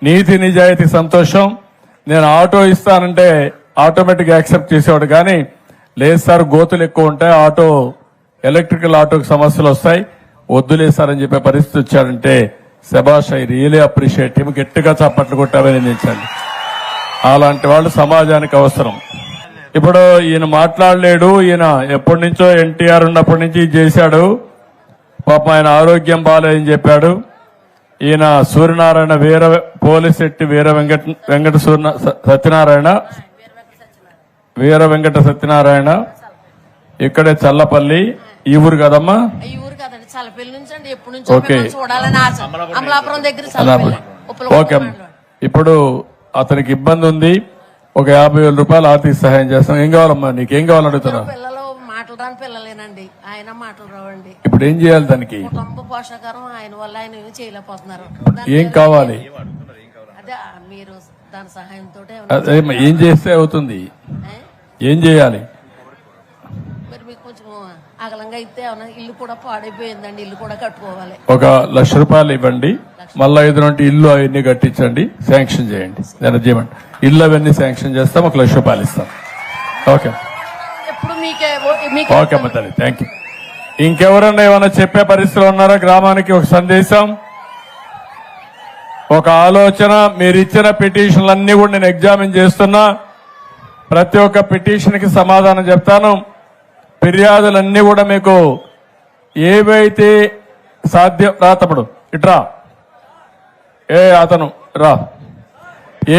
నీతి నిజాయితీ సంతోషం. నేను ఆటో ఇస్తానంటే ఆటోమేటిక్ యాక్సెప్ట్ చేసేవాడు, కానీ లేదు సార్ గోతులు ఎక్కువ ఉంటాయి, ఎలక్ట్రికల్ ఆటోకి సమస్యలు వస్తాయి, వద్దులేదు సార్ అని చెప్పే పరిస్థితి వచ్చాడంటే శభాష్, ఐ రియలీ అప్రిషియేట్ హిమ్. గట్టిగా చప్పట్లు కొట్టి అభినందించండి. అలాంటి వాళ్ళు సమాజానికి అవసరం. ఇప్పుడు ఈయన మాట్లాడలేడు, ఈయన ఎప్పటి నుంచో ఎన్టీఆర్ ఉన్నప్పటి నుంచి ఇది చేశాడు, పాపం ఆయన ఆరోగ్యం బాగాలేదని చెప్పాడు. ఈయన సూర్యనారాయణ పోలిశెట్టి వీర వెంకట సత్యనారాయణ ఇక్కడే చల్లపల్లి. ఈ ఊరు కదమ్మా? ఈ ఊరు కదండి, చల్లపల్లి నుంచి అండి. ఎప్పటి నుంచో మిమ్మల్ని చూడాలని ఆశ. అమలాపురం దగ్గర ఓకే. ఇప్పుడు అతనికి ఇబ్బంది ఉంది, ఒక 50,000 రూపాయలు ఆర్థిక సహాయం చేస్తాం. ఏం కావాలమ్మా, నీకేం కావాలని అడుగుతున్నా? పిల్లలు మాటలు రాని పిల్లలేనండి, ఆయన మాటలు రావండి. ఇప్పుడు ఏం చేయాలి దానికి? కుటుంబ పోషకారం ఆయన వల్ల ఆయన ఏమీ చేయలేకపోతున్నారు. ఏం కావాలి? అదే మీరు దాని సహాయంతో ఏం చేస్తే అవుతుంది? ఏం చేయాలి? మరి మీకు కొంచెం అగలంగా అయితే ఏమన్నా ఇల్లు కూడా పాడైపోయిందండి, ఇల్లు కూడా కట్టుకోవాలి. ఒక 1,00,000 రూపాయలు ఇవ్వండి, మళ్ళా 5 నుండి ఇల్లు అవన్నీ కట్టించండి, శాంక్షన్ చేయండి. నేను చేయమండి, ఇల్లు అవన్నీ శాంక్షన్ చేస్తాం, 1,00,000 రూపాయలు ఇస్తాం. ఓకే ఎప్పుడు ఓకే అమ్మ తల్లి, థ్యాంక్ యూ. ఇంకెవరన్నా ఏమైనా చెప్పే పరిస్థితులు ఉన్నారా? గ్రామానికి ఒక సందేశం, ఒక ఆలోచన. మీరు ఇచ్చిన పిటిషన్లన్నీ కూడా నేను ఎగ్జామిన్ చేస్తున్నా, ప్రతి ఒక్క పిటిషన్ కి సమాధానం చెప్తాను. ఫిర్యాదులన్నీ కూడా మీకు ఏవైతే సాధ్యం, రా తమ్ముడు ఇట్రా, అతను రా,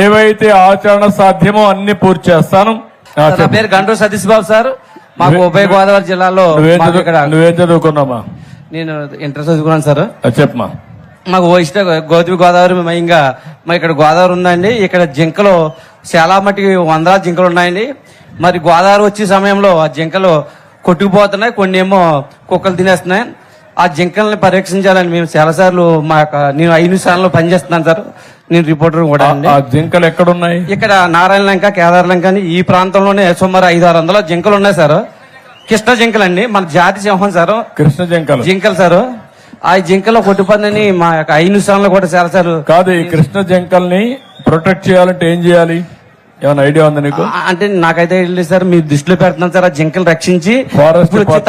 ఏవైతే ఆచరణ సాధ్యమో అన్ని పూర్తి చేస్తాను. నా పేరు గంటూ సతీష్ బాబు సార్. మాకు ఉభయ గోదావరి జిల్లాలో నువ్వేం చదువుకున్నామా? నేను ఇంటర్ చదువుకున్నాను సార్. చెప్పమా. మాకు గోదావరి గోదావరి మయంగా మా ఇక్కడ గోదావరి ఉందండి. ఇక్కడ జింకలు చాలా మటుకి 100 జింకలు ఉన్నాయండి. మరి గోదావరి వచ్చే సమయంలో ఆ జింకలు కొట్టుకుపోతున్నాయి, కొన్ని ఏమో కుక్కలు తినేస్తున్నాయి. ఆ జింకల్ని పరీక్షించాలని మేము చాలా సార్లు నేను 5 నిమిషాల్లో పనిచేస్తున్నాను సార్. నేను రిపోర్టర్ కూడా అండి. ఆ జింకలు ఎక్కడున్నాయి? ఇక్కడ నారాయణ లంక, కేదార్ లంక అని ఈ ప్రాంతంలోనే సుమారు 500-600 జింకలు ఉన్నాయి సార్. కృష్ణ జింకలు అండి, మన జాతి సింహం సార్. కృష్ణ జింకలు సార్. ఆ జింకలో కొట్టుపందని మా యొక్క 5 నిమిషాల్లో కూడా చాలా సార్. కాదు, ఈ కృష్ణ జింకల్ని ప్రొటెక్ట్ చేయాలంటే ఏం చేయాలి? ఏమైనా ఐడియా ఉందా నీకు? అంటే నాకైతే లేదు సార్, మీ దృష్టిలో పెడుతున్నాను సార్. ఆ జింకలు రక్షించి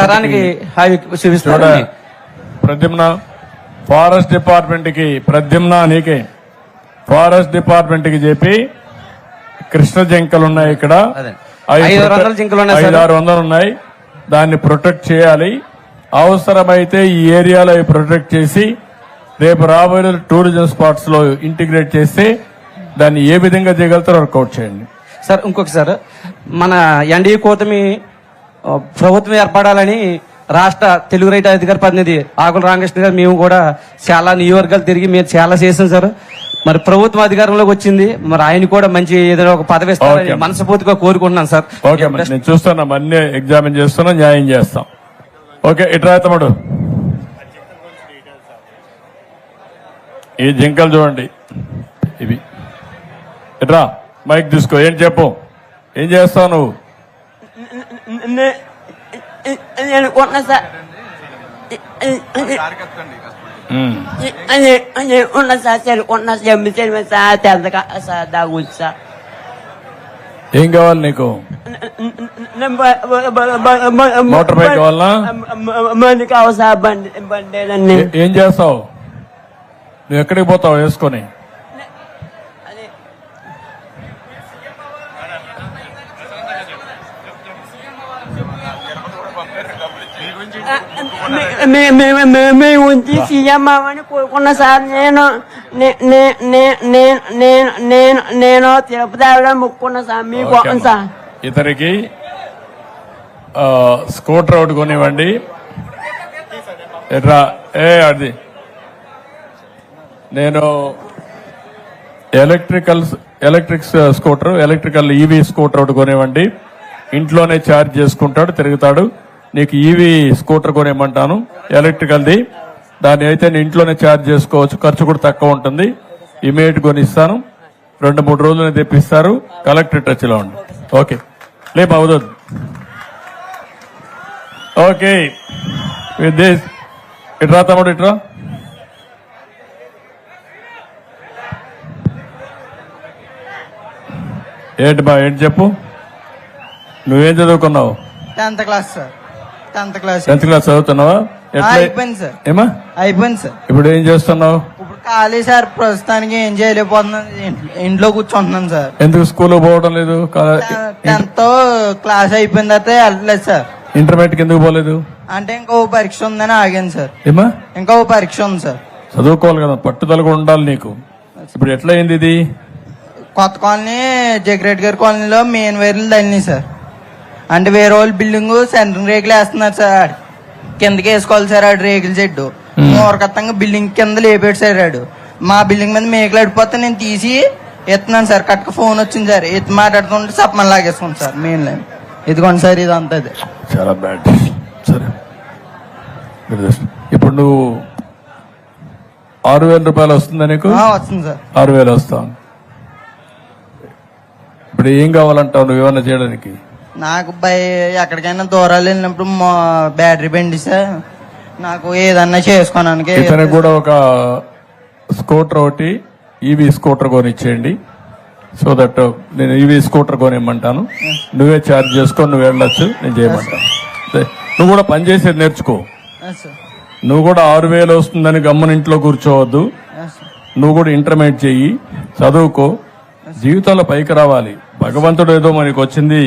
తరానికి ప్రద్యుమ్న, ఫారెస్ట్ డిపార్ట్మెంట్ కి నీకే ఫారెస్ట్ డిపార్ట్మెంట్ కి చెప్పి కృష్ణ జింకలు ఉన్నాయి ఇక్కడ, 500 జింకలు ఉన్నాయి, 500-600 ఉన్నాయి. దాన్ని ప్రొటెక్ట్ చేయాలి. అవసరమైతే ఈ ఏరియాలో ప్రొటెక్ట్ చేసి రేపు రాబోయే టూరిజం స్పాట్స్ లో ఇంటిగ్రేట్ చేస్తే దాన్ని ఏ విధంగా చేయగలుగుతారో వర్కౌట్ చేయండి సార్. ఇంకొక సార్, మన ఎన్డీఏ కూటమి ప్రభుత్వం ఏర్పడాలని రాష్ట్ర తెలుగు రైతు అధికార ప్రతినిధి ఆకుల రామకృష్ణ గారు మేము కూడా చాలా నియోజకవర్గాలు తిరిగి మేము చాలా చేసాం సార్. మరి ప్రభుత్వం అధికారంలోకి వచ్చింది, మరి ఆయన కూడా మంచి ఏదైనా ఒక పదవి ఇస్తారని మనస్ఫూర్తిగా కోరుకుంటున్నాను సార్. ఓకే, నేను చూస్తున్నా, అన్ని ఎగ్జామిన్ చేస్తున్నా, న్యాయం చేస్తాం. ఓకే, ఇట్రా తమ్ముడు. ఈ జింకలు చూడండి, ఇవి ఇట్రా, మైక్ తీసుకో. ఏం చెప్పు, ఏం చేస్తావు నువ్వు? నేను కొన్నా సార్, ఉన్న సార్ కొన్న జమ్మి సార్ తెల్లగా సార్ దాగుంది సార్. ఏం కావాలి నీకు? మోటార్ బైక్ కావాలా? బండి కావాలి సార్, బండి. ఏం చేస్తావు నువ్వు? ఎక్కడికి పోతావు వేసుకొని? మేము ఉంచి సీఎం అవ్వని కోరుకున్నా సార్. నేను తిరుపతి ముక్కున్నా సార్, మీకు సార్. ఇతనికి స్కూటర్ ఒకటి కొనివ్వండి. ఎట్రా అది నేను electric scooter, electrical EV scooter ఒకటి కొనివ్వండి. ఇంట్లోనే ఛార్జ్ చేసుకుంటాడు, తిరుగుతాడు. నీకు ఈవీ స్కూటర్ కొనివ్వమంటాను, ఎలక్ట్రికల్ది. దాన్ని అయితే నేను ఇంట్లోనే ఛార్జ్ చేసుకోవచ్చు, ఖర్చు కూడా తక్కువ ఉంటుంది. ఇమీడియట్ కొనిస్తాను, 2-3 రోజులు తెప్పిస్తారు. కలెక్టర్ టచ్ లో ఉండి. ఓకే, లేపు అవదు. ఓకే, విత్ దిస్ ఇట్రా తమ్ముడు, ఇట్రా. ఏంటి చెప్పు, నువ్వేం చదువుకున్నావు? 10th class sir. 10th class 10th class చదువుతున్నావా? అయిపోయింది సార్. ఏమా అయిపోయింది సార్. ఇప్పుడు ఏం చేస్తున్నావు? ఇప్పుడు ఖాళీ సార్, ప్రస్తుతానికి ఏం చేయలేకపోతున్నాను, ఇంట్లో కూర్చుంటున్నాను సార్. ఎందుకు స్కూల్ పోవడం లేదు? 10th క్లాస్ అయిపోయిన తర్వాత వెళ్ళలేదు సార్. ఇంటర్మీడియట్ ఎందుకు పోలేదు? అంటే ఇంకో పరీక్ష ఉందని ఆగాను సార్. ఏమా ఇంకో పరీక్ష ఉంది సార్. చదువుకోవాలి కదా, పట్టుదల కూడా ఉండాలి నీకు. ఇప్పుడు ఎట్లా అయింది ఇది? కొత్త కాలనీ జగ్రెడ్ గారి కాలనీలో మెయిన్ వైర్లు తగిలినాయి సార్. అంటే వేరే వాళ్ళు బిల్డింగ్ సెంట్రింగ్ రేకులు వేస్తున్నారు సార్. కిందకి వేసుకోవాలి సార్ ఆడు రేకుల చెట్టు. మూరకత్తంగా బిల్డింగ్ కింద లేపాడు సార్ ఆడు. మా బిల్డింగ్ మీద మేకలు అడిపోతే నేను తీసి ఎత్తున్నాను సార్. కట్టుకు ఫోన్ వచ్చింది సార్, ఎత్తి మాట్లాడుతుంటే సప్మని లాగేసుకుంది సార్ మెయిన్ లైన్. ఇదిగోండి సార్, ఇదంతా ఇది. చాలా బ్యాడ్. సరే, ఇప్పుడు నువ్వు 6,000 రూపాయలు వస్తుందా నీకు? వస్తుంది సార్. 6,000 వస్తాం. ఇప్పుడు ఏం కావాలంటావు నువ్వు ఏమన్నా చేయడానికి? నాకు ఎక్కడికైనా దూరాలు వెళ్ళినప్పుడు బ్యాటరీ బండి సార్, నాకు ఏదన్నా చేసుకోవడానికి. ఇతనికి కూడా ఒక స్కూటర్ ఒకటి, ఈవీ స్కూటర్ కొనిచ్చేయండి. సో దట్ నేను ఈవీ స్కూటర్ కొనిమ్మంటాను, నువ్వే ఛార్జ్ చేసుకొని నువ్వు వెళ్ళొచ్చు, నేను చేయమంటాను. నువ్వు కూడా పనిచేసేది నేర్చుకో. నువ్వు కూడా 6,000 వస్తుందని గమ్మున ఇంట్లో కూర్చోవద్దు. నువ్వు కూడా ఇంటర్మీడియట్ చెయ్యి, చదువుకో, జీవితంలో పైకి రావాలి. భగవంతుడు ఏదో మనకి వచ్చింది,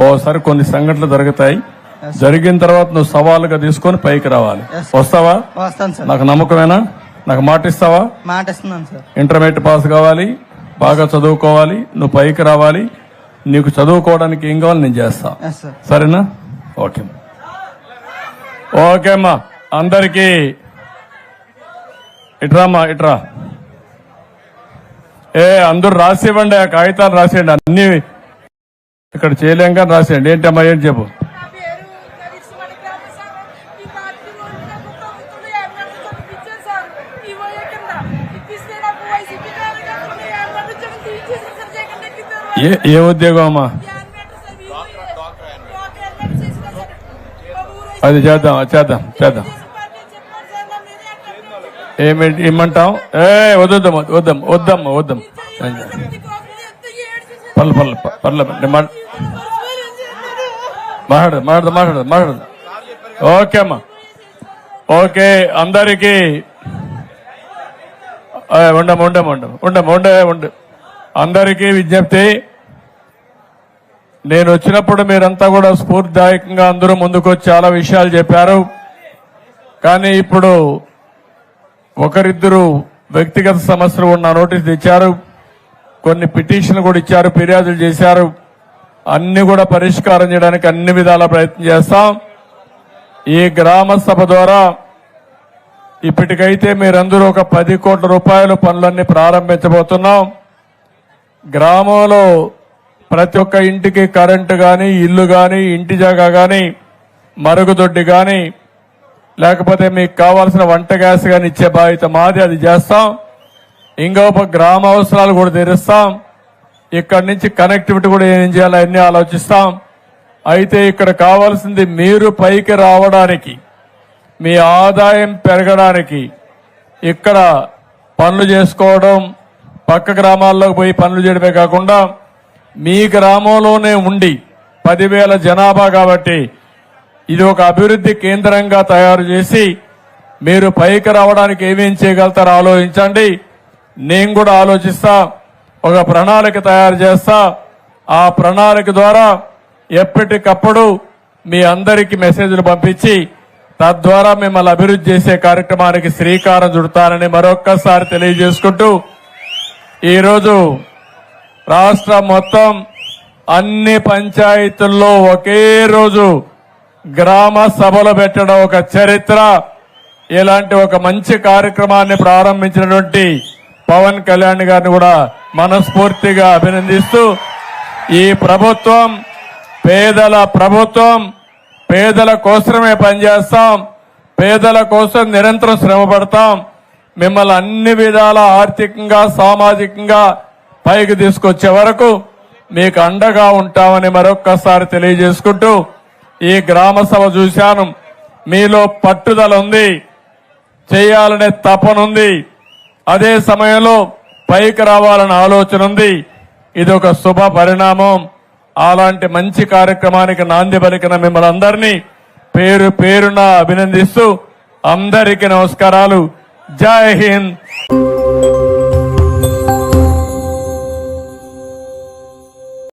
ఓసారి కొన్ని సంఘటనలు జరుగుతాయి, జరిగిన తర్వాత నువ్వు సవాలుగా తీసుకొని పైకి రావాలి. వస్తావా? వస్తాను సార్. నాకు నమ్మకమేనా? నాకు మాట ఇస్తావా? మాట ఇస్తున్నాను సార్. ఇంటర్మీడియట్ పాస్ కావాలి, బాగా చదువుకోవాలి, నువ్వు పైకి రావాలి. నీకు చదువుకోవడానికి ఏం కావాలి నేను చేస్తా, సరేనా? ఓకే ఓకేమ్మా. అందరికీ ఇట్రామ్మా, ఇట్రా. అందరూ రాసివ్వండి, ఆ కాగితాలు రాసేయండి, అన్ని ఇక్కడ చేయలేం కానీ రాసేయండి. ఏంటమ్మా, ఏంటి చెప్పు. ఏ ఉద్యోగం అమ్మా? అది చేద్దాం, చేద్దాం, చేద్దాం. ఏమిటి ఇమ్మంటాం? వద్దాం వద్దాం వద్దమ్మా, వద్దాం. పర్లేదు మాట్లాడదు. ఓకే అమ్మా, ఓకే. అందరికీ ఉండు. అందరికీ విజ్ఞప్తి, నేను వచ్చినప్పుడు మీరంతా కూడా స్ఫూర్తిదాయకంగా అందరూ ముందుకొచ్చి చాలా విషయాలు చెప్పారు. కానీ ఇప్పుడు ఒకరిద్దరు వ్యక్తిగత సమస్యలు ఉన్న నోటీస్ ఇచ్చారు, కొన్ని పిటిషన్లు కూడా ఇచ్చారు, ఫిర్యాదులు చేశారు. అన్ని కూడా పరిష్కారం చేయడానికి అన్ని విధాల ప్రయత్నం చేస్తాం. ఈ గ్రామ సభ ద్వారా ఇప్పటికైతే మీరందరూ ఒక 10 కోట్ల రూపాయల పనులన్నీ ప్రారంభించబోతున్నాం. గ్రామంలో ప్రతి ఒక్క ఇంటికి కరెంటు గాని, ఇల్లు గాని, ఇంటి జాగా గాని, మరుగుదొడ్డి గాని, లేకపోతే మీకు కావాల్సిన వంట గ్యాస్ గాని ఇచ్చే బాధ్యత మాది, అది చేస్తాం. ఇంకొక గ్రామ అవసరాలు కూడా తీరుస్తాం. ఇక్కడి నుంచి కనెక్టివిటీ కూడా ఏం చేయాలో అన్ని ఆలోచిస్తాం. అయితే ఇక్కడ కావాల్సింది మీరు పైకి రావడానికి, మీ ఆదాయం పెరగడానికి, ఇక్కడ పనులు చేసుకోవడం, పక్క గ్రామాల్లోకి పోయి పనులు చేయడమే కాకుండా మీ గ్రామంలోనే ఉండి 10,000 జనాభా కాబట్టి ఇది ఒక అభివృద్ధి కేంద్రంగా తయారు చేసి మీరు పైకి రావడానికి ఏమేం చేయగలుగుతారో ఆలోచించండి. నేను కూడా ఆలోచిస్తా, ఒక ప్రణాళిక తయారు చేస్తా. ఆ ప్రణాళిక ద్వారా ఎప్పటికప్పుడు మీ అందరికీ మెసేజ్లు పంపించి తద్వారా మిమ్మల్ని అభివృద్ధి చేసే కార్యక్రమానికి శ్రీకారం చుడతానని మరొక్కసారి తెలియజేసుకుంటూ, ఈరోజు రాష్ట్రం మొత్తం అన్ని పంచాయతీల్లో ఒకే రోజు గ్రామ సభలు పెట్టడం ఒక చరిత్ర. ఇలాంటి ఒక మంచి కార్యక్రమాన్ని ప్రారంభించినటువంటి పవన్ కళ్యాణ్ గారిని కూడా మనస్ఫూర్తిగా అభినందిస్తూ, ఈ ప్రభుత్వం పేదల ప్రభుత్వం, పేదల కోసమే పనిచేస్తాం, పేదల కోసం నిరంతరం శ్రమ పడతాం, మిమ్మల్ని అన్ని విధాల ఆర్థికంగా సామాజికంగా పైకి తీసుకొచ్చే వరకు మీకు అండగా ఉంటామని మరొక్కసారి తెలియజేసుకుంటూ, ఈ గ్రామ సభ చూశాను, మీలో పట్టుదల ఉంది, చేయాలనే తపనుంది, అదే సమయంలో పైకి రావాలనే ఆలోచన ఉంది. ఇది ఒక శుభ పరిణామం. అలాంటి మంచి కార్యక్రమానికి నాంది పలికిన మిమ్మల్ని అందరినీ పేరు పేరున అభినందిస్తూ అందరికీ నమస్కారాలు. జై హింద్.